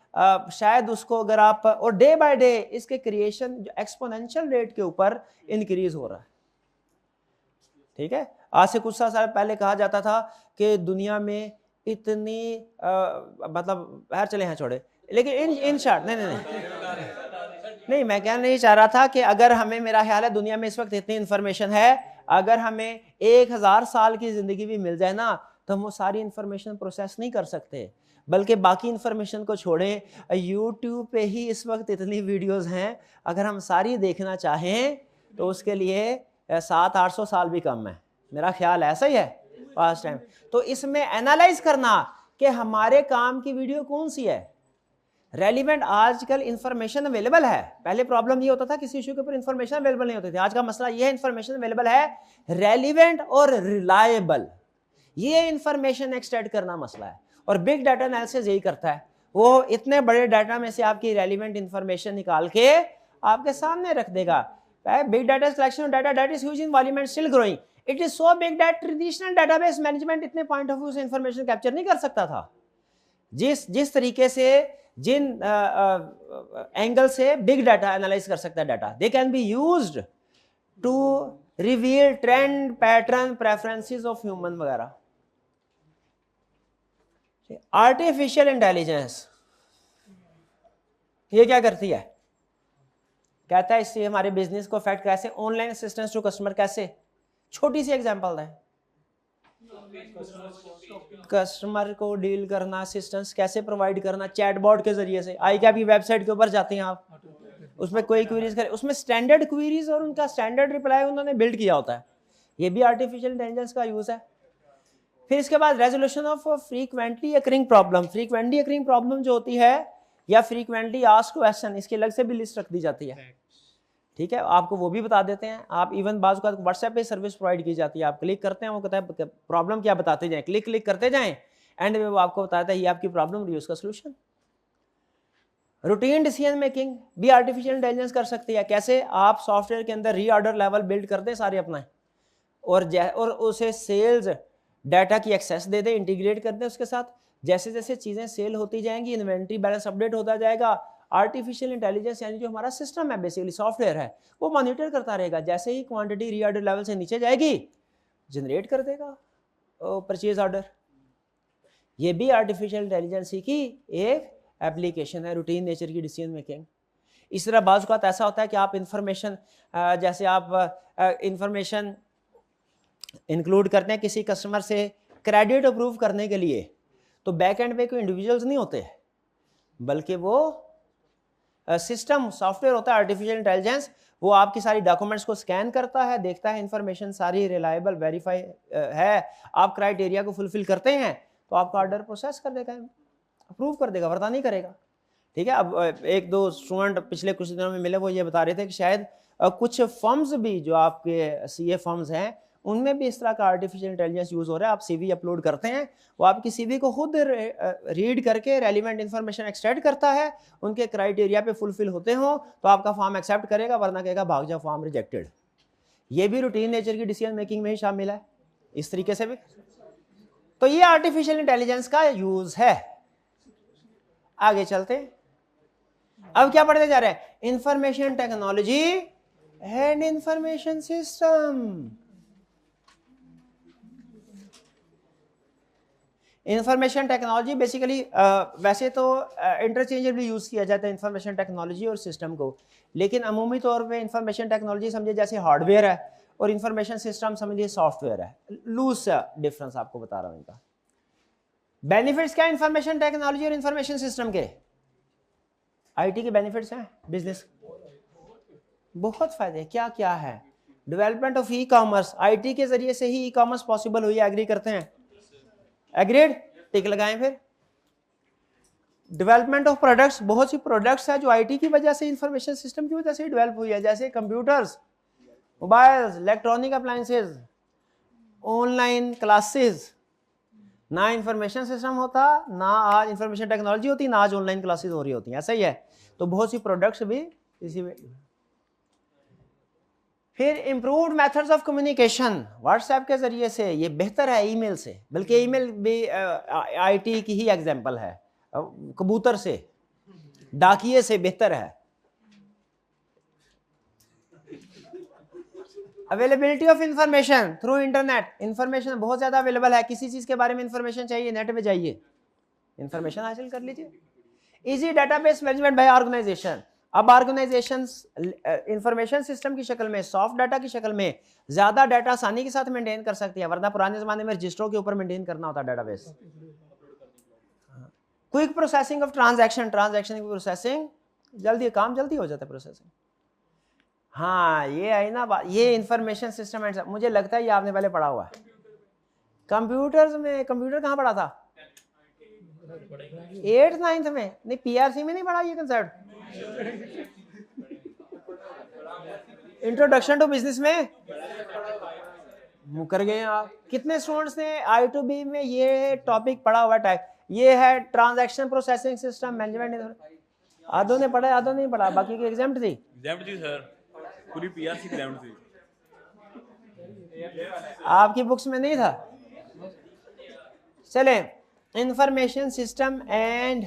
Speaker 1: शायद उसको अगर आप, और डे बाय डे इसके क्रिएशन एक्सपोनेंशियल रेट के ऊपर इंक्रीज हो रहा है, ठीक है। आज से कुछ साल पहले कहा जाता था कि दुनिया में इतनी मतलब बाहर चले हैं छोड़े, लेकिन इन शॉर्ट नहीं मैं कहना नहीं चाह रहा था कि अगर हमें, मेरा ख्याल है दुनिया में इस वक्त इतनी इंफॉर्मेशन है, अगर हमें 1000 साल की जिंदगी भी मिल जाए ना तो हम वो सारी इंफॉर्मेशन प्रोसेस नहीं कर सकते, बल्कि बाकी इंफॉर्मेशन को छोड़ें, यूट्यूब पे ही इस वक्त इतनी वीडियोस हैं, अगर हम सारी देखना चाहें तो उसके लिए 700-800 साल भी कम है, मेरा ख्याल ऐसा ही है पास्ट टाइम। तो इसमें एनालाइज करना कि हमारे काम की वीडियो कौन सी है रेलिवेंट। आजकल इंफॉर्मेशन अवेलेबल है, पहले प्रॉब्लम ये होता था किसी इशू के ऊपर इंफॉर्मेशन अवेलेबल नहीं होती थी, आज का मसला ये है इंफॉर्मेशन अवेलेबल है, रेलिवेंट और रिलायबल, ये इंफॉर्मेशन एक्सट्रैक्ट करना मसला है। और बिग डाटा एनालिसिस यही करता है, वो इतने बड़े डाटा में से आपकी रेलिवेंट इंफॉर्मेशन निकाल के आपके सामने रख देगा। Big data is collection of data that is huge in volume and still growing. It is so big that traditional database management इतने point of view से information capture नहीं कर सकता था. जिस तरीके से जिन एंगल से बिग डाटा एनालाइज कर सकता है data, they can be used to reveal trend, pattern, preferences of human वगैरह. आर्टिफिशियल इंटेलिजेंस ये क्या करती है? कहता है इससे हमारे बिजनेस को अफेक्ट कैसे, ऑनलाइन असिस्टेंस टू कस्टमर कैसे. छोटी सी एग्जांपल है, कस्टमर को डील करना, असिस्टेंस कैसे प्रोवाइड करना, चैटबॉट के जरिए से. आई क्या वेबसाइट के ऊपर जाते हैं आप, उसमें कोई क्वेरीज करें, उसमें स्टैंडर्ड क्वेरीज और उनका स्टैंडर्ड रिप्लाई उन्होंने बिल्ड किया होता है. ये भी आर्टिफिशियल इंटेलिजेंस का यूज है. फिर इसके बाद resolution of frequently occurring problem. Frequently occurring problem जो होती है या फ्रीक्वेंटली आस्क्ड क्वेश्चन, इसकी अलग से भी लिस्ट रख दी जाती है. ठीक है, आपको वो भी बता देते हैं. आप इवन बाजू का व्हाट्सएप पे सर्विस प्रोवाइड की जाती है, आप क्लिक करते हैं, वो कहता है प्रॉब्लम क्या बताते जाएं, क्लिक करते जाएं, एंड में वो आपको बताता है ये आपकी प्रॉब्लम और ये उसका सोल्यूशन. रूटीन डिसीजन मेकिंग भी आर्टिफिशियल इंटेलिजेंस कर सकती है. कैसे? आप सॉफ्टवेयर के अंदर रीऑर्डर लेवल बिल्ड कर दें सारे अपना, और उसे सेल्स डाटा की एक्सेस दे दें, इंटीग्रेट कर दें उसके साथ. जैसे जैसे चीज़ें सेल होती जाएंगी, इन्वेंट्री बैलेंस अपडेट होता जाएगा. आर्टिफिशियल इंटेलिजेंस यानी जो हमारा सिस्टम है, बेसिकली सॉफ्टवेयर है, वो मॉनिटर करता रहेगा. जैसे ही क्वांटिटी रीऑर्डर लेवल से नीचे जाएगी, जनरेट कर देगा परचेज ऑर्डर. ये भी आर्टिफिशियल इंटेलिजेंस की एक एप्लीकेशन है, रूटीन नेचर की डिसीजन मेकिंग. इस तरह बाज़ औक़ात ऐसा होता है कि आप इंफॉर्मेशन, जैसे आप इंफॉर्मेशन इंक्लूड करते हैं किसी कस्टमर से क्रेडिट अप्रूव करने के लिए, तो बैक एंड पे कोई इंडिविजुअल्स नहीं होते, बल्कि वो सिस्टम सॉफ्टवेयर होता है आर्टिफिशियल इंटेलिजेंस. वो आपकी सारी डॉक्यूमेंट्स को स्कैन करता है, देखता है इंफॉर्मेशन सारी रिलायबल वेरीफाई है, आप क्राइटेरिया को फुलफिल करते हैं तो आपका ऑर्डर प्रोसेस कर देगा, अप्रूव कर देगा, वरना नहीं करेगा. ठीक है. अब एक दो स्टूडेंट पिछले कुछ दिनों में मिले, वो ये बता रहे थे कि शायद कुछ फर्म्स भी जो आपके सीए फर्म्स हैं, उनमें भी इस तरह का आर्टिफिशियल इंटेलिजेंस यूज़ हो रहा है. आप सीवी अपलोड करते हैं, वो आपकी सीवी को खुद रीड करके रेलिवेंट इन्फॉर्मेशन एक्सट्रैक्ट करता है, उनके क्राइटेरिया पे फुलफिल होते हो तो आपका फॉर्म एक्सेप्ट करेगा, वरना कहेगा भाग जाओ, फॉर्म रिजेक्टेड. ये भी रूटीन नेचर की डिसीजन मेकिंग में ही शामिल है, इस तरीके से भी. तो ये आर्टिफिशियल इंटेलिजेंस का यूज है. आगे चलते हैं. अब क्या पढ़ते जा रहे हैं? Information technology and information system. Information technology basically वैसे तो इंटरचेंजेबली यूज किया जाता है इंफॉर्मेशन टेक्नोलॉजी और सिस्टम को, लेकिन अमूमी तौर पे इंफॉर्मेशन टेक्नोलॉजी समझिए जैसे हार्डवेयर है और इंफॉर्मेशन सिस्टम समझिए सॉफ्टवेयर है. लूज सा डिफरेंस आपको बता रहा हूं इनका. बेनिफिट्स क्या इंफॉर्मेशन टेक्नोलॉजी और इंफॉर्मेशन सिस्टम के? आईटी के बेनिफिट्स हैं बिजनेस, बहुत फायदे. क्या क्या है? Development of e commerce, IT के जरिए से ही ई कॉमर्स पॉसिबल हुई. एग्री करते हैं? एग्रीड, टिक लगाएं. फिर डेवलपमेंट ऑफ प्रोडक्ट्स, बहुत सी प्रोडक्ट्स है जो आईटी की वजह से, इंफॉर्मेशन सिस्टम की वजह से डेवलप हुई है, जैसे computers, mobiles, electronic appliances, online classes. ना इंफॉर्मेशन सिस्टम होता, ना आज इंफॉर्मेशन टेक्नोलॉजी होती, ना आज ऑनलाइन क्लासेस हो रही होती हैं. ऐसा ही है. तो बहुत सी प्रोडक्ट्स भी इसी में. फिर improved methods of communication, WhatsApp के जरिए से, ये बेहतर है ईमेल से, बल्कि ईमेल भी आईटी की ही एग्जांपल है. कबूतर से, डाकिये से बेहतर है. Availability of information through internet, information बहुत ज्यादा अवेलेबल है. किसी चीज के बारे में इंफॉर्मेशन चाहिए, नेट पे जाइए, इंफॉर्मेशन हासिल कर लीजिए. Easy database management by organisation. अब ऑर्गेनाइजेशंस इंफॉर्मेशन सिस्टम की शक्ल में, सॉफ्ट डाटा की शक्ल में ज्यादा डाटा आसानी के साथ मेंटेन कर सकती है, वरना पुराने जमाने में रजिस्टरों के ऊपर मेंटेन करना होता database. Quick processing of transaction, transaction की प्रोसेसिंग जल्दी, काम जल्दी हो जाता है प्रोसेसिंग. हाँ ये आई ना बात, ये इंफॉर्मेशन सिस्टम एंड, मुझे लगता है ये आपने पहले पढ़ा हुआ है कंप्यूटर्स में. कंप्यूटर कहाँ पढ़ा था? 8th 9th में? नहीं, पीआरसी में नहीं पढ़ा ये कंसेप्ट? इंट्रोडक्शन टू बिजनेस में मुकर गए आप. कितने स्टूडेंट्स ने I2B में ये टॉपिक पढ़ा हुआ टाइप? ये है ट्रांजैक्शन प्रोसेसिंग सिस्टम मैनेजमेंट. आधों ने पढ़ा, आधों नहीं पढ़ा, बाकी की एग्जाम्प्ट थी.
Speaker 2: एग्जाम्प्ट थी सर. पूरी पीआरसी ग्राउंड थी।
Speaker 1: आपकी बुक्स में नहीं था। चले, information system and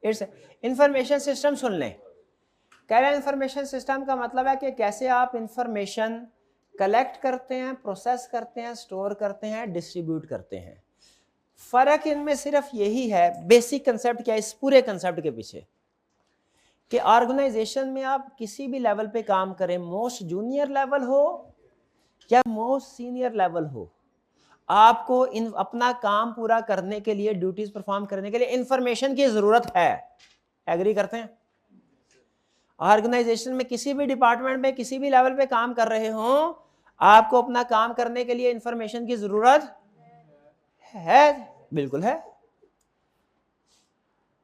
Speaker 1: its information system सुन लें। कह रहे हैं इंफॉर्मेशन सिस्टम का मतलब है कि कैसे आप इंफॉर्मेशन कलेक्ट करते हैं, प्रोसेस करते हैं, स्टोर करते हैं, डिस्ट्रीब्यूट करते हैं। फर्क इनमें सिर्फ यही है, बेसिक कंसेप्ट क्या है इस पूरे कंसेप्ट के पीछे, कि ऑर्गेनाइजेशन में आप किसी भी लेवल पे काम करें, मोस्ट जूनियर लेवल हो या मोस्ट सीनियर लेवल हो, आपको अपना काम पूरा करने के लिए, ड्यूटीज परफॉर्म करने के लिए इंफॉर्मेशन की जरूरत है। एग्री करते हैं? ऑर्गेनाइजेशन में किसी भी डिपार्टमेंट में किसी भी लेवल पे काम कर रहे हो, आपको अपना काम करने के लिए इंफॉर्मेशन की जरूरत है, बिल्कुल है।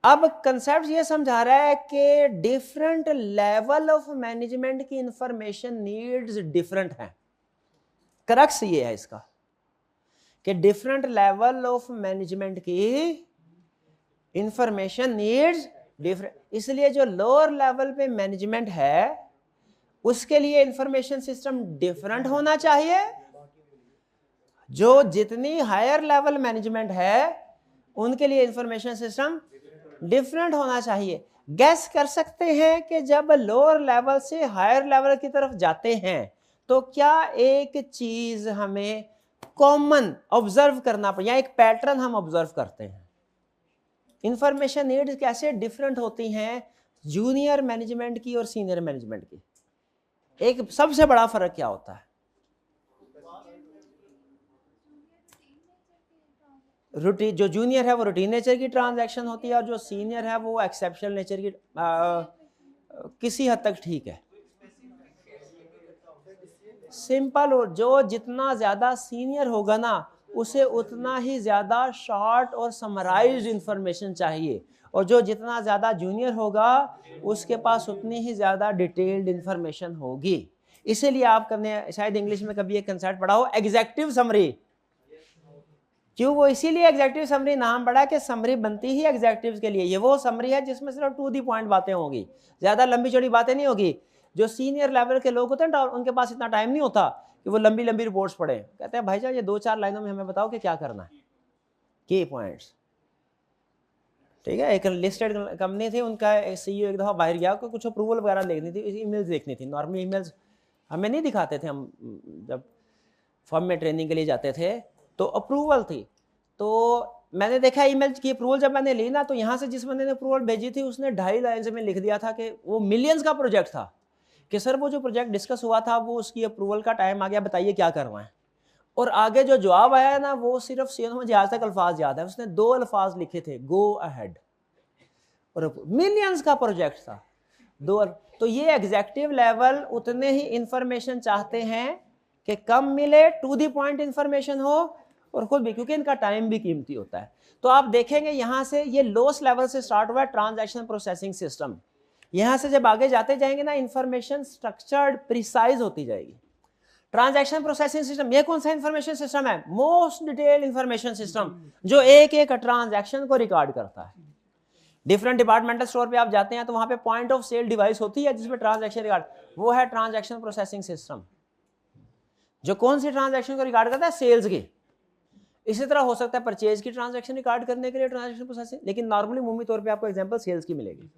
Speaker 1: अब कंसेप्ट ये समझा रहा है कि डिफरेंट लेवल ऑफ मैनेजमेंट की इंफॉर्मेशन नीड्स डिफरेंट है। क्रक्स ये है इसका कि डिफरेंट लेवल ऑफ मैनेजमेंट की इंफॉर्मेशन नीड्स डिफरेंट। इसलिए जो लोअर लेवल पे मैनेजमेंट है उसके लिए इंफॉर्मेशन सिस्टम डिफरेंट होना चाहिए, जो जितनी हायर लेवल मैनेजमेंट है उनके लिए इंफॉर्मेशन सिस्टम डिफरेंट होना चाहिए। गैस कर सकते हैं कि जब लोअर लेवल से हायर लेवल की तरफ जाते हैं तो क्या एक चीज हमें कॉमन ऑब्जर्व करना पड़े, या एक पैटर्न हम ऑब्जर्व करते हैं। इंफॉर्मेशन नीड्स कैसे डिफरेंट होती हैं जूनियर मैनेजमेंट की और सीनियर मैनेजमेंट की। एक सबसे बड़ा फर्क क्या होता है? रूटीन, जो जूनियर है वो रूटीन नेचर की ट्रांजैक्शन होती है, और जो सीनियर है वो एक्सेप्शनल नेचर की, किसी हद तक ठीक है, सिंपल। और जो जितना ज्यादा सीनियर होगा ना उसे उतना ही ज्यादा शॉर्ट और समराइज्ड इंफॉर्मेशन चाहिए, और जो जितना ज्यादा जूनियर होगा उसके पास उतनी ही ज्यादा डिटेल्ड इंफॉर्मेशन होगी। इसीलिए आपने शायद इंग्लिश में कभी एक कंसेप्ट पढ़ा हो, एग्जेक्टिव समरी। क्यों वो इसीलिए एग्जेक्टिव समरी नाम पड़ा कि समरी बनती ही एग्जेक्टिव्स के लिए। ये वो समरी है जिसमें सिर्फ टू दी पॉइंट बातें होगी, ज्यादा लंबी चौड़ी बातें नहीं होगी। जो सीनियर लेवल के लोग होते हैं उनके पास इतना टाइम नहीं होता कि वो लंबी लंबी रिपोर्ट्स पढ़े। कहते हैं भाईजान ये 2-4 लाइनों में हमें बताओ कि क्या करना है, की पॉइंट्स। ठीक है, एक लिस्टेड कंपनी थी, उनका सीईओ एक दफा बाहर गया, कुछ अप्रूवल वगैरह देखनी थी, ईमेल्स देखनी थी। नॉर्मली ईमेल्स हमें नहीं दिखाते थे, हम जब फॉर्म में ट्रेनिंग के लिए जाते थे तो अप्रूवल थी। तो मैंने देखा ईमेल की अप्रूवल जब मैंने ली ना, तो यहाँ से जिस बंदे ने अप्रूवल भेजी थी उसने 2.5 लाइन से में लिख दिया था कि वो मिलियंस का प्रोजेक्ट था, कि सर वो जो प्रोजेक्ट डिस्कस हुआ था वो उसकी अप्रूवल का टाइम आ गया, बताइए क्या करना है। और आगे जो जवाब आया ना वो सिर्फ सेम, मुझे आज तक अल्फाज याद है, उसने 2 अल्फाज लिखे थे, गो अहेड, और मिलियंस का प्रोजेक्ट था 2। तो ये एग्जेक्टिव लेवल उतने ही इंफॉर्मेशन चाहते हैं कि कम मिले, टू दी पॉइंट इंफॉर्मेशन हो, और खुद भी, क्योंकि इनका टाइम भी कीमती होता है। तो आप देखेंगे यहां से ये लोएस्ट लेवल से स्टार्ट हुआ है ट्रांजैक्शन प्रोसेसिंग सिस्टम। यहां से जब आगे जाते जाएंगे ना इंफॉर्मेशन स्ट्रक्चर्ड प्रिसाइज होती जाएगी। ट्रांजैक्शन प्रोसेसिंग सिस्टम ये कौन सा इंफॉर्मेशन सिस्टम है? मोस्ट डिटेल इंफॉर्मेशन सिस्टम, जो एक एक ट्रांजैक्शन को रिकॉर्ड करता है। डिफरेंट डिपार्टमेंटल स्टोर पे आप जाते हैं तो वहां पे पॉइंट ऑफ सेल डिवाइस होती है जिसमें ट्रांजैक्शन रिकॉर्ड, वो है ट्रांजैक्शन प्रोसेसिंग सिस्टम, जो कौन सी ट्रांजैक्शन को रिकॉर्ड करता है? सेल्स की। इसी तरह हो सकता है परचेज की ट्रांजैक्शन रिकॉर्ड करने के लिए ट्रांजैक्शन प्रोसेसिंग, लेकिन नॉर्मली मुमूमी तौर पे आपको एग्जांपल सेल्स की मिलेगी।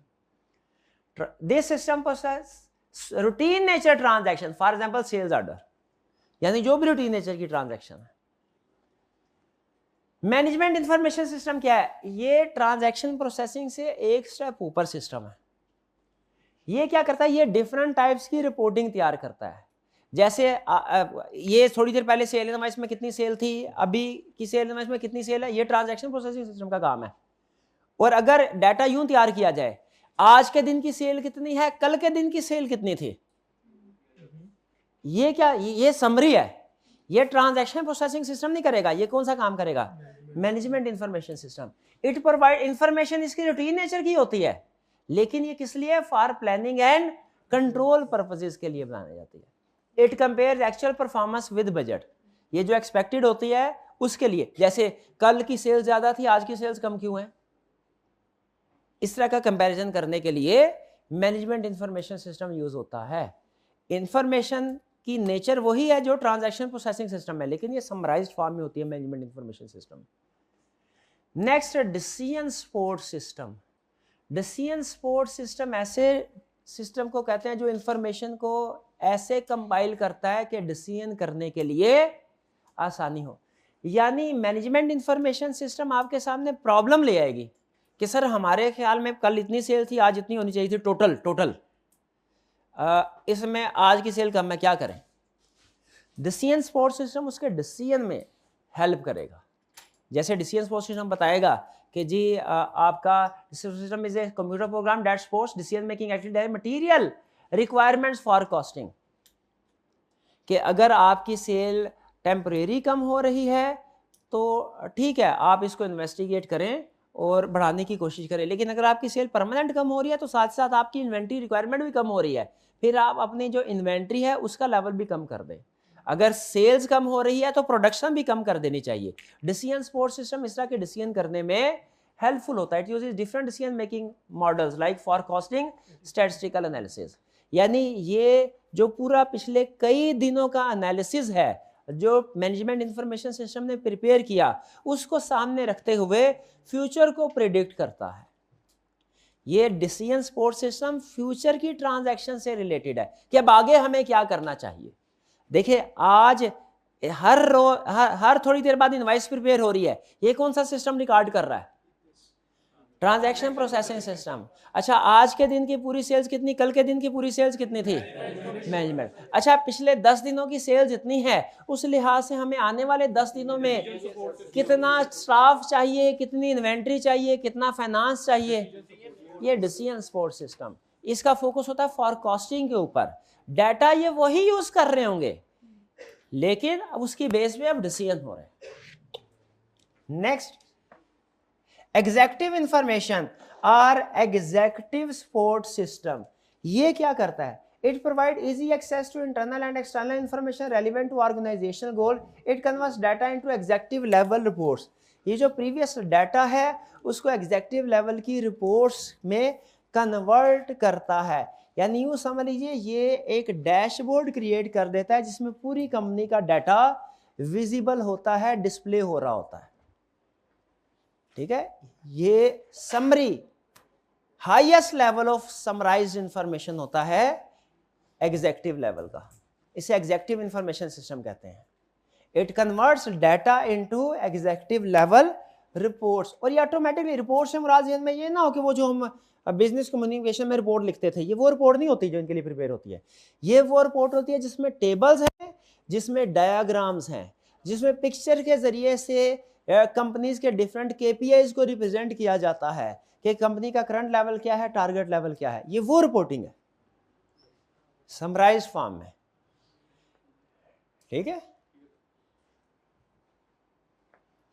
Speaker 1: This system process routine nature transaction, for example sales order, यानी जो भी रूटीन नेचर की ट्रांजैक्शन है। मैनेजमेंट इंफॉर्मेशन सिस्टम क्या है? ये ट्रांजैक्शन प्रोसेसिंग से एक स्टेप ऊपर सिस्टम है। ये क्या करता है? ये डिफरेंट टाइप्स की रिपोर्टिंग तैयार करता है। जैसे ये थोड़ी देर पहले सेल इनवॉइस में कितनी सेल थी, अभी की सेल इनवॉइस में कितनी सेल है, ये ट्रांजैक्शन प्रोसेसिंग सिस्टम का काम है। और अगर डाटा यूं तैयार किया जाए, आज के दिन की सेल कितनी है, कल के दिन की सेल कितनी थी, ये क्या, ये समरी है। ये ट्रांजैक्शन प्रोसेसिंग सिस्टम नहीं करेगा। ये कौन सा काम करेगा? Management information system. It provide information, इसकी रूटीन नेचर की होती है, लेकिन ये किस लिए? For planning and control purposes के लिए बनाई जाती है। It compare actual performance with budget, ये जो एक्सपेक्टेड होती है उसके लिए, जैसे कल की सेल्स ज्यादा थी, आज की सेल्स कम क्यों है, इस तरह का कंपैरिजन करने के लिए मैनेजमेंट इंफॉर्मेशन सिस्टम यूज होता है। इंफॉर्मेशन की नेचर वही है जो ट्रांजैक्शन प्रोसेसिंग सिस्टम है, लेकिन ये समराइज्ड फॉर्म में होती है management information system. Next, decision support system. Decision support system ऐसे सिस्टम को कहते हैं जो इंफॉर्मेशन को ऐसे कंपाइल करता है कि डिसीजन करने के लिए आसानी हो। यानी मैनेजमेंट इंफॉर्मेशन सिस्टम आपके सामने प्रॉब्लम ले आएगी कि सर हमारे ख्याल में कल इतनी सेल थी, आज इतनी होनी चाहिए थी टोटल इसमें आज की सेल कम है, क्या करें। डिसीजन सपोर्ट सिस्टम उसके डिसीजन में हेल्प करेगा। जैसे डिसीजन सपोर्ट सिस्टम बताएगा कि जी आपका system is a computer program that supports decision making activity material requirements for costing, कि अगर आपकी सेल टेम्परेरी कम हो रही है तो ठीक है, आप इसको इन्वेस्टिगेट करें और बढ़ाने की कोशिश करें, लेकिन अगर आपकी सेल परमानेंट कम हो रही है तो साथ साथ आपकी इन्वेंट्री रिक्वायरमेंट भी कम हो रही है, फिर आप अपनी जो इन्वेंट्री है उसका लेवल भी कम कर दें। अगर सेल्स कम हो रही है तो प्रोडक्शन भी कम कर देनी चाहिए। डिसीजन सपोर्ट सिस्टम इस तरह के डिसीजन करने में हेल्पफुल होता है। It uses different decision making models like forecasting, statistical analysis. यानी ये जो पूरा पिछले कई दिनों का एनालिसिस है जो मैनेजमेंट इंफॉर्मेशन सिस्टम ने प्रिपेयर किया, उसको सामने रखते हुए फ्यूचर को प्रिडिक्ट करता है। ये डिसीजन सपोर्ट सिस्टम फ्यूचर की ट्रांजैक्शन से रिलेटेड है कि अब आगे हमें क्या करना चाहिए। देखिए आज हर थोड़ी देर बाद इनवाइस प्रिपेयर हो रही है, ये कौन सा सिस्टम रिकॉर्ड कर रहा है? Transaction processing system. अच्छा, आज के दिन की पूरी सेल्स कितनी, कल के दिन की पूरी सेल्स कितनी थी? मैनेजमेंट। अच्छा, पिछले 10 दिनों की सेल्स जितनी है उस लिहाज से हमें आने वाले 10 दिनों में कितना स्टाफ चाहिए, कितनी इन्वेंट्री चाहिए, कितना फाइनेंस चाहिए। ये डिसीजन सपोर्ट सिस्टम, इसका फोकस होता है फॉरकास्टिंग के ऊपर। डाटा ये वही यूज कर रहे होंगे लेकिन अब उसकी बेस पे अब डिसीजन हो रहे हैं। नेक्स्ट, एग्जेक्टिव इंफॉर्मेशन और एग्जेक्टिव सपोर्ट सिस्टम। ये क्या करता है? It provide easy access to internal and external information relevant to organisational goal. It converts data into executive level reports. ये जो प्रीवियस डाटा है उसको एग्जेक्टिव लेवल की रिपोर्ट्स में कन्वर्ट करता है। यानी यूं समझ लीजिए ये एक डैशबोर्ड क्रिएट कर देता है जिसमें पूरी कंपनी का डाटा विजिबल होता है, डिस्प्ले हो रहा होता है। ठीक है, ये summary highest level of summarised information होता है एग्जेक्टिव लेवल का। इसे एग्जेक्टिव इंफॉर्मेशन सिस्टम कहते हैं। It converts data into executive level reports. और ये ऑटोमेटिकली रिपोर्ट से मुराद में ये ना हो कि वो जो हम बिजनेस कम्युनिकेशन में रिपोर्ट लिखते थे, ये वो रिपोर्ट नहीं होती जो इनके लिए प्रिपेयर होती है। ये वो रिपोर्ट होती है जिसमें टेबल्स हैं, जिसमें डायग्राम्स हैं, जिसमें पिक्चर के जरिए से कंपनीज के डिफरेंट केपीआईज को रिप्रेजेंट किया जाता है कि कंपनी का करंट लेवल क्या है, टारगेट लेवल क्या है। ये वो रिपोर्टिंग है समराइज्ड फॉर्म में। ठीक है,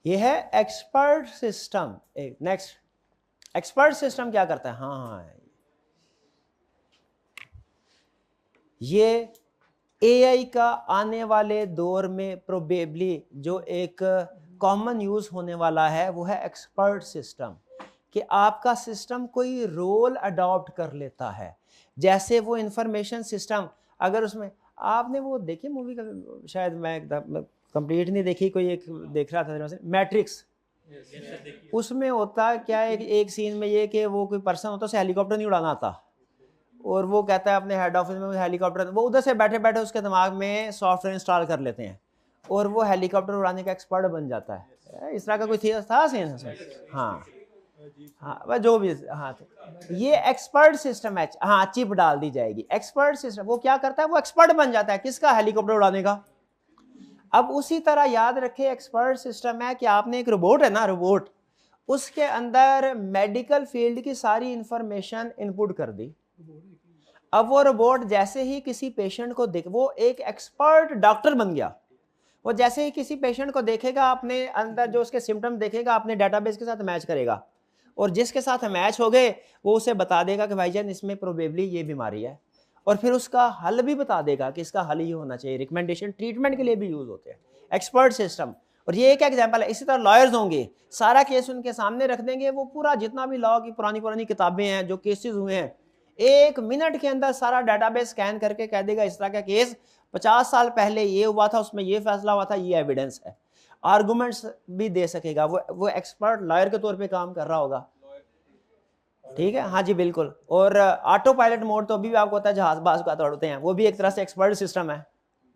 Speaker 1: ये है expert system. Next, expert system क्या करता है? हाँ, ये एआई का आने वाले दौर में प्रोबेबली जो एक कॉमन यूज होने वाला है वो है एक्सपर्ट सिस्टम। कि आपका सिस्टम कोई रोल अडॉप्ट कर लेता है। जैसे वो इंफॉर्मेशन सिस्टम, अगर उसमें आपने वो देखी मूवी का, शायद मैं एकदम कंप्लीट नहीं देखी, कोई एक देख रहा था मैट्रिक्स। उसमें होता क्या है, एक सीन में ये कि वो कोई पर्सन होता है, उसे हेलीकॉप्टर नहीं उड़ाना आता और वो कहता है अपने हेड ऑफिस में हेलीकॉप्टर, वो उधर से बैठे बैठे उसके दिमाग में सॉफ्टवेयर इंस्टॉल कर लेते हैं और वो हेलीकॉप्टर उड़ाने का एक्सपर्ट बन जाता है। इस तरह का कोई था सीन? हाँ हाँ, जो भी। हाँ, तो ये एक्सपर्ट सिस्टम है। हाँ, चिप डाल दी जाएगी। एक्सपर्ट सिस्टम वो क्या करता है, वो एक्सपर्ट बन जाता है किसका? हेलीकॉप्टर उड़ाने का। अब उसी तरह याद रखे एक्सपर्ट सिस्टम है कि आपने एक रोबोट है ना, रोबोट, उसके अंदर मेडिकल फील्ड की सारी इंफॉर्मेशन इनपुट कर दी। अब वो रोबोट जैसे ही किसी पेशेंट को देख, वो एक एक्सपर्ट डॉक्टर बन गया। वो जैसे ही किसी पेशेंट को देखेगा, अपने अंदर जो उसके सिम्टम देखेगा, अपने डेटाबेस के साथ मैच करेगा और जिसके साथ मैच हो गए वो उसे बता देगा कि भाईजान इसमें प्रोबेबली ये बीमारी है, और फिर उसका हल भी बता देगा कि इसका हल ये होना चाहिए। रिकमेंडेशन ट्रीटमेंट के लिए भी यूज होते हैं एक्सपर्ट सिस्टम। और ये एक एग्जांपल है। इसी तरह लॉयर्स होंगे, सारा केस उनके सामने रख देंगे, वो पूरा जितना भी लॉ की पुरानी किताबें हैं, जो केसेस हुए हैं, 1 मिनट के अंदर सारा डेटाबेस स्कैन करके कह देगा इस तरह का केस 50 साल पहले ये हुआ था, उसमें ये फैसला हुआ था, ये एविडेंस है। आर्गुमेंट्स भी दे सकेगा, वो एक्सपर्ट लॉयर के तौर पे काम कर रहा होगा। ठीक है, हाँ जी बिल्कुल। और ऑटो पायलट मोड तो अभी भी आपको पता है जहाजबाज का दौड़ते हैं, वो भी एक तरह से एक्सपर्ट सिस्टम है।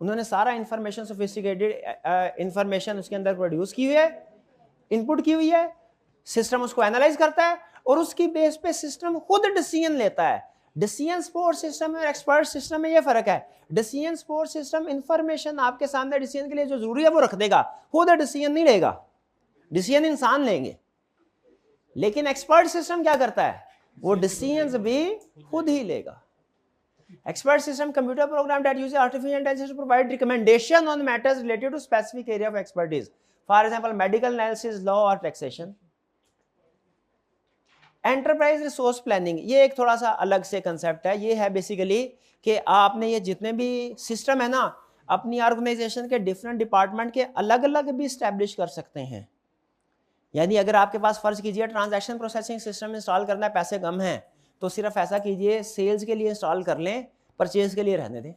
Speaker 1: उन्होंने सारा इंफॉर्मेशन, सोफिस्टिकेटेड इंफॉर्मेशन उसके अंदर प्रोड्यूस की हुई है, इनपुट की हुई है, सिस्टम उसको एनालाइज करता है और उसकी बेस पे सिस्टम खुद डिसीजन लेता है। डिसीजन सपोर्ट सिस्टम और एक्सपर्ट सिस्टम में ये फर्क है। डिसीजन सपोर्ट सिस्टम इंफॉर्मेशन आपके सामने डिसीजन के लिए जो जरूरी है वो रख देगा, खुद डिसीजन नहीं लेगा, डिसीजन इंसान लेंगे। लेकिन एक्सपर्ट सिस्टम क्या करता है, वो डिसीजंस भी खुद ही लेगा। Expert system computer program that uses artificial intelligence to provide recommendation on matters related to specific area of expertise, for example medical analysis, law और टैक्सेशन। एंटरप्राइज रिसोर्स प्लानिंग, ये एक थोड़ा सा अलग से कंसेप्ट है। ये है बेसिकली कि आपने ये जितने भी सिस्टम है ना, अपनी ऑर्गेनाइजेशन के डिफरेंट डिपार्टमेंट के अलग अलग भी स्टैब्लिश कर सकते हैं। यानी अगर आपके पास फर्ज कीजिए ट्रांजैक्शन प्रोसेसिंग सिस्टम इंस्टॉल करना है, पैसे कम हैं, तो सिर्फ ऐसा कीजिए सेल्स के लिए इंस्टॉल कर लें, परचेज के लिए रहने दें।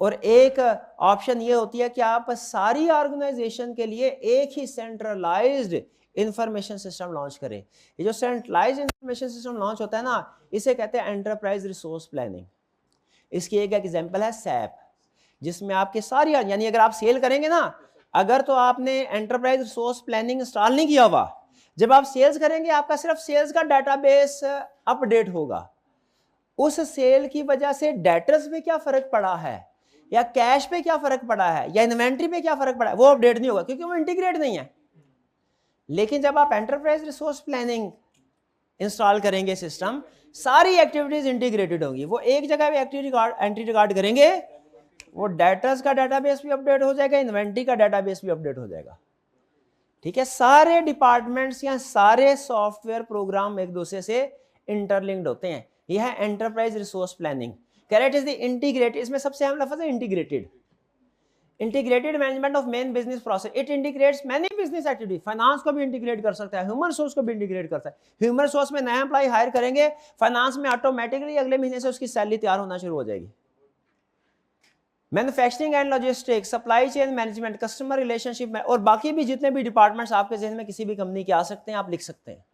Speaker 1: और एक ऑप्शन ये होती है कि आप सारी ऑर्गेनाइजेशन के लिए एक ही सेंट्रलाइज्ड इंफॉर्मेशन सिस्टम लॉन्च करें। ये जो सेंट्रलाइज्ड इंफॉर्मेशन सिस्टम लॉन्च होता है ना, इसे कहते हैं एंटरप्राइज रिसोर्स प्लानिंग। इसकी एक एग्जांपल है सैप, जिसमें आपके सारी, यानी अगर आप सेल करेंगे ना, अगर तो आपने एंटरप्राइज रिसोर्स प्लानिंग इंस्टॉल नहीं किया हुआ, जब आप सेल्स करेंगे आपका सिर्फ सेल्स का डाटाबेस अपडेट होगा। उस सेल की वजह से डेटर्स पे क्या फर्क पड़ा है, या कैश पे क्या फर्क पड़ा है, या इन्वेंट्री पे क्या फर्क पड़ा है, वो अपडेट नहीं होगा क्योंकि वो इंटीग्रेट नहीं है। लेकिन जब आप एंटरप्राइज रिसोर्स प्लानिंग इंस्टॉल करेंगे सिस्टम, सारी एक्टिविटीज इंटीग्रेटेड होंगी। वो एक जगह पे एंट्री रिकॉर्ड करेंगे, वो डेटर्स का डाटाबेस भी अपडेट हो जाएगा, इन्वेंट्री का डाटाबेस भी अपडेट हो जाएगा। ठीक है, सारे डिपार्टमेंट्स या सारे सॉफ्टवेयर प्रोग्राम एक दूसरे से इंटरलिंक्ड होते हैं। यह है enterprise resource planning. Correct is the integrated, इसमें सबसे अहम लफ्ज है integrated. Integrated management of main business process, it integrates many business activity. Finance को भी इंटीग्रेट कर सकता है, ह्यूमन सोर्स को भी इंटीग्रेट करता है। ह्यूमन सोर्स में नया एम्प्लॉय हायर करेंगे, फाइनेंस में ऑटोमेटिकली अगले महीने से उसकी सैलरी तैयार होना शुरू हो जाएगी। Manufacturing and logistics, supply chain management, customer relationship में, और बाकी भी जितने भी डिपार्टमेंट्स आपके जहन में किसी भी कंपनी के आ सकते हैं, आप लिख सकते हैं।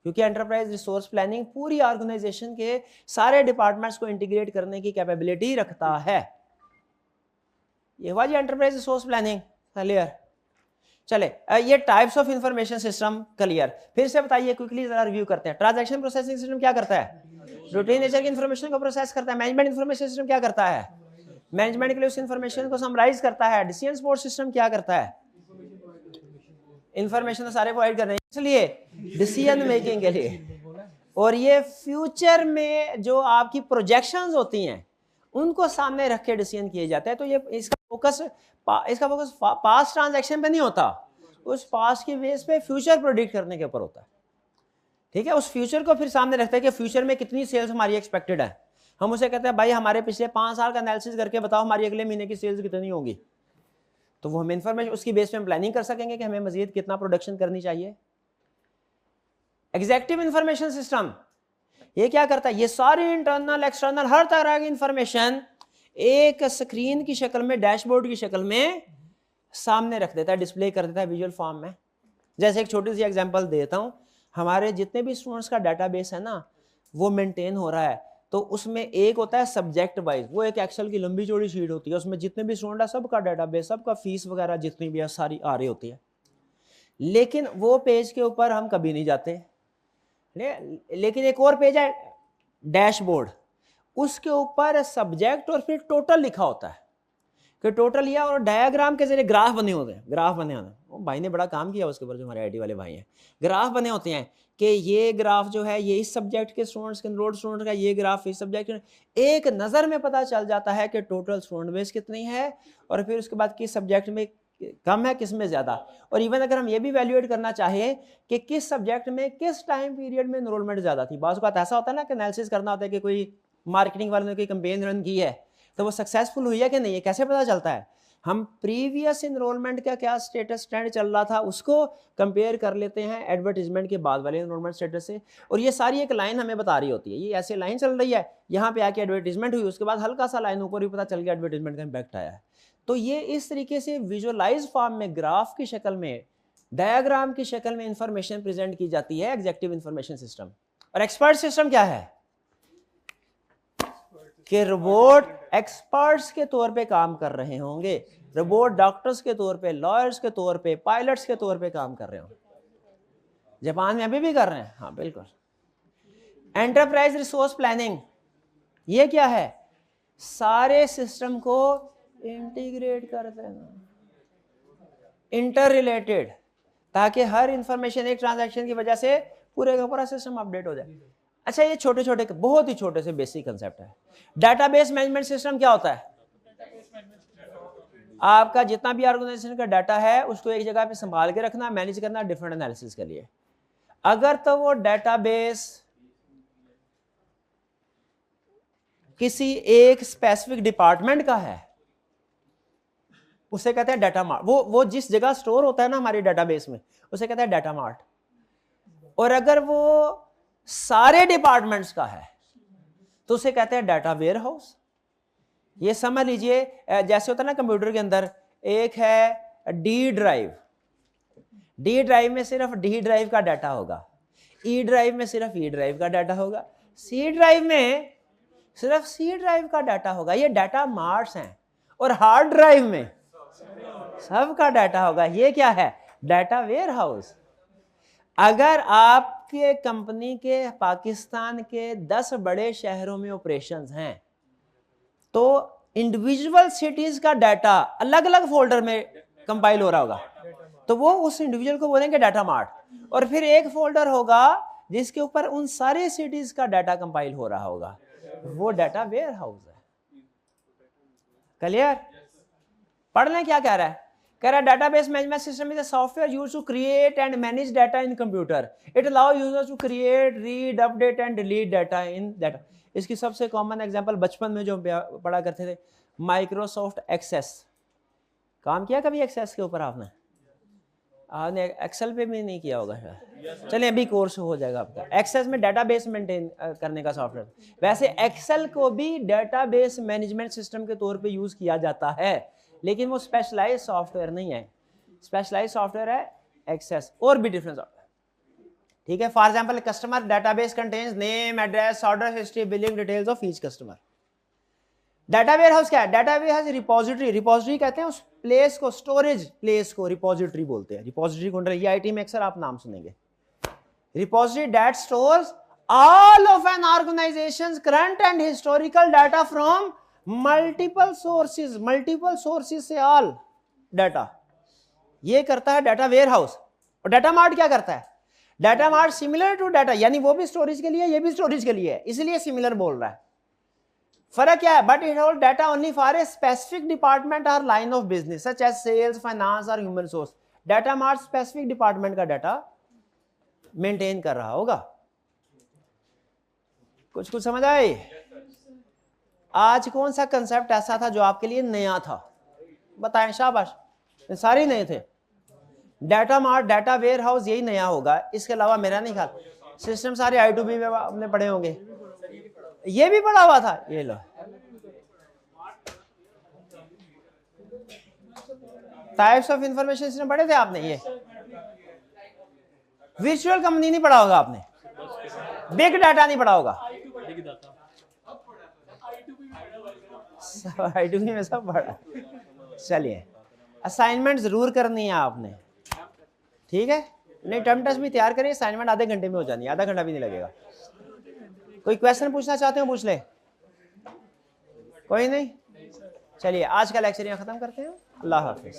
Speaker 1: क्योंकि एंटरप्राइज रिसोर्स प्लानिंग पूरी ऑर्गेनाइजेशन के सारे डिपार्टमेंट्स को इंटीग्रेट करने की कैपेबिलिटी रखता है। ये हुआ जी एंटरप्राइज रिसोर्स प्लानिंग। क्लियर? चले, ये types of information system clear. फिर से बताइए, क्विकली जरा रिव्यू करते हैं। ट्रांजैक्शन प्रोसेसिंग सिस्टम क्या करता है? रूटीन नेचर की इंफॉर्मेशन को प्रोसेस करता है। मैनेजमेंट इंफॉर्मेशन सिस्टम क्या करता है? मैनेजमेंट के लिए उस इंफॉर्मेशन को समराइज करता है। डिसीजन सपोर्ट सिस्टम क्या करता है? इंफॉर्मेशन तो सारे प्रोवाइड कर रहे हैं, इसलिए डिसीजन मेकिंग के लिए। और ये फ्यूचर में जो आपकी प्रोजेक्शंस होती हैं उनको सामने रख के डिसीजन किए जाते हैं। तो ये इसका फोकस पास्ट ट्रांजैक्शन पे नहीं होता, उस पास्ट की बेस पे फ्यूचर प्रोडिक्ट करने के ऊपर होता है। ठीक है, उस फ्यूचर को फिर सामने रखते हैं कि फ्यूचर में कितनी सेल्स हमारी एक्सपेक्टेड है। हम उसे कहते हैं भाई हमारे पिछले 5 साल का एनालिसिस करके बताओ हमारी अगले महीने की सेल्स कितनी होगी। तो वो हमें इंफॉर्मेशन, उसकी बेस पे हम प्लानिंग कर सकेंगे कि हमें मजीद कितना प्रोडक्शन करनी चाहिए। एग्जीक्यूटिव इंफॉर्मेशन सिस्टम ये क्या करता है? ये सारी इंटरनल एक्सटर्नल हर तरह की इंफॉर्मेशन एक स्क्रीन की शक्ल में, डैशबोर्ड की शक्ल में सामने रख देता है, डिस्प्ले कर देता है विजुअल फॉर्म में। जैसे एक छोटी सी एग्जांपल देता हूं, हमारे जितने भी स्टूडेंट्स का डाटाबेस है ना, वो मेंटेन हो रहा है, तो उसमें एक होता है सब्जेक्ट वाइज, वो एक एक्सेल की लंबी चौड़ी शीट होती है, उसमें जितने भी स्टूडेंट है सबका डाटाबेस, सबका फीस वगैरह जितनी भी है सारी आ रही होती है। लेकिन वो पेज के ऊपर हम कभी नहीं जाते। लेकिन एक और पेज है डैशबोर्ड, उसके ऊपर सब्जेक्ट और फिर टोटल लिखा होता है कि टोटल यह, और डायग्राम के जरिए ग्राफ बने होते हैं। ग्राफ बने होते हैं, वो भाई ने बड़ा काम किया उसके ऊपर, जो हमारे आईटी वाले भाई हैं। ग्राफ बने होते हैं कि ये ग्राफ जो है ये इस सब्जेक्ट के स्टूडेंट्स के, एनरोल्ड स्टूडेंट का, ये ग्राफ इस सब्जेक्ट, एक नज़र में पता चल जाता है कि टोटल स्टूडेंट बेस कितनी है, और फिर उसके बाद किस सब्जेक्ट में कम है, किस में ज़्यादा। और इवन अगर हम ये भी वैल्यूएट करना चाहें कि किस सब्जेक्ट में किस टाइम पीरियड में एनरोलमेंट ज़्यादा थी। बात ऐसा होता है ना कि एनालिसिस करना होता है कि कोई मार्केटिंग वाले ने कोई कैंपेन रन की है तो वो सक्सेसफुल हुई है कि नहीं है, कैसे पता चलता है? हम प्रीवियस इनरोलमेंट का क्या स्टेटस ट्रेंड चल रहा था उसको कंपेयर कर लेते हैं एडवर्टीजमेंट के बाद वाले इनरोलमेंट स्टेटस से, और ये सारी एक लाइन हमें बता रही होती है, ये ऐसे लाइन चल रही है, यहाँ पे आके एडवर्टीजमेंट हुई, उसके बाद हल्का सा लाइन ऊपर ही पता चल गया एडवर्टीजमेंट का इम्पैक्ट आया है। तो ये इस तरीके से विजुअलाइज फॉर्म में, ग्राफ की शक्ल में, डायग्राम की शक्ल में इंफॉर्मेशन प्रेजेंट की जाती है एग्जीक्यूटिव इंफॉर्मेशन सिस्टम। और एक्सपर्ट सिस्टम क्या है कि रोबोट एक्सपर्ट्स के तौर पे काम कर रहे होंगे, रोबोट डॉक्टर्स के तौर पे, लॉयर्स के तौर पे, पायलट्स के तौर पे काम कर रहे होंगे। जापान में अभी भी कर रहे हैं, हाँ बिल्कुल। एंटरप्राइज रिसोर्स प्लानिंग, ये क्या है, सारे सिस्टम को इंटीग्रेट कर देना, इंटर रिलेटेड, ताकि हर इंफॉर्मेशन एक ट्रांजैक्शन की वजह से पूरे का पूरा सिस्टम अपडेट हो जाए। अच्छा, ये छोटे छोटे, बहुत ही छोटे से बेसिक कंसेप्ट है। डाटाबेस मैनेजमेंट सिस्टम क्या होता है, आपका जितना भी ऑर्गेनाइजेशन का डाटा है उसको एक जगह पे संभाल के रखना, मैनेज करना डिफरेंट एनालिसिस के लिए। अगर तो वो डाटाबेस किसी एक स्पेसिफिक डिपार्टमेंट का है उसे कहते हैं डाटा मार्ट, वो जिस जगह स्टोर होता है ना हमारे डाटाबेस में उसे कहते हैं डाटा मार्ट। और अगर वो सारे डिपार्टमेंट्स का है तो उसे कहते हैं डाटा वेयर हाउस। ये समझ लीजिए जैसे होता है ना कंप्यूटर के अंदर एक है डी ड्राइव, डी ड्राइव में सिर्फ डी ड्राइव का डाटा होगा, ई ड्राइव में सिर्फ ई ड्राइव का डाटा होगा, सी ड्राइव में सिर्फ सी ड्राइव का डाटा होगा। ये डाटा मार्ट्स हैं। और हार्ड ड्राइव में सबका डाटा होगा। ये क्या है, डाटा वेयर हाउस। अगर आपके कंपनी के पाकिस्तान के 10 बड़े शहरों में ऑपरेशंस हैं तो इंडिविजुअल सिटीज का डाटा अलग अलग फोल्डर में कंपाइल हो रहा होगा, तो वो उस इंडिविजुअल को बोलेंगे डाटा मार्ट। और फिर एक फोल्डर होगा जिसके ऊपर उन सारे सिटीज का डाटा कंपाइल हो रहा होगा, वो डाटा वेयर हाउस है। क्लियर? पढ़ लें क्या कह रहा है। कह रहा है database management system is a software used to create and manage data in computer. It allows users to create, read, update and delete data in data. इसकी सबसे कॉमन एग्जांपल बचपन में जो पढ़ा करते थे, माइक्रोसॉफ्ट एक्सेस। काम किया कभी एक्सेस के ऊपर आपने एक्सेल पे भी नहीं किया होगा शायद, चलिए अभी कोर्स हो जाएगा आपका। एक्सेस में डाटाबेस मेंटेन करने का सॉफ्टवेयर। वैसे एक्सेल को भी डाटाबेस मैनेजमेंट सिस्टम के तौर पे यूज किया जाता है, लेकिन वो स्पेशलाइज सॉफ्टवेयर नहीं है। स्पेशलाइज सॉफ्टवेयर है एक्सेस, और भी डिफरेंट सॉफ्टवेयर। ठीक है, for example customer database contains name, address, order history, billing details of each customer. Data warehouse क्या है, data warehouse repository, repository कहते हैं उस प्लेस को, स्टोरेज प्लेस को रिपोजिटरी बोलते हैं। रिपोजिटरी को ये आईटी में अक्सर आप नाम सुनेंगे। Repository that stores all of an organisation's current and historical data from multiple sources, multiple sources से ऑल डाटा, ये करता है डाटा वेयर हाउस। और डाटा मार्ट क्या करता है, data mart similar to data, यानी वो भी स्टोरेज के लिए, ये भी स्टोरेज के लिए है, इसलिए सिमिलर बोल रहा है। फर्क क्या है, but it hold data only for a specific department or line of business such as sales, finance or human resource. Data mart specific department का डाटा मेंटेन कर रहा होगा। कुछ कुछ समझ आए? आज कौन सा कंसेप्ट ऐसा था जो आपके लिए नया था, बताएं, शाबाश। सारे नए थे। Data mart, data warehouse, यही नया होगा, इसके अलावा मेरा नहीं ख्याल। सिस्टम सारे I2B में आपने पढ़े होंगे, ये भी पढ़ा हुआ था। ये लो, टाइप्स ऑफ इंफॉर्मेशन सिस्टम पढ़े थे आपने। ये वर्चुअल कंपनी नहीं पढ़ा होगा आपने, बिग डाटा नहीं पढ़ा होगा, I2B में सब पढ़ा। चलिए, असाइनमेंट जरूर करनी है आपने, ठीक है? नहीं, टर्म टेस्ट भी तैयार करिए, असाइनमेंट आधे घंटे में हो जानी है, आधा घंटा भी नहीं लगेगा। कोई क्वेश्चन पूछना चाहते हो पूछ ले, कोई नहीं? चलिए आज का लेक्चर यहाँ खत्म करते हैं। अल्लाह हाफिज।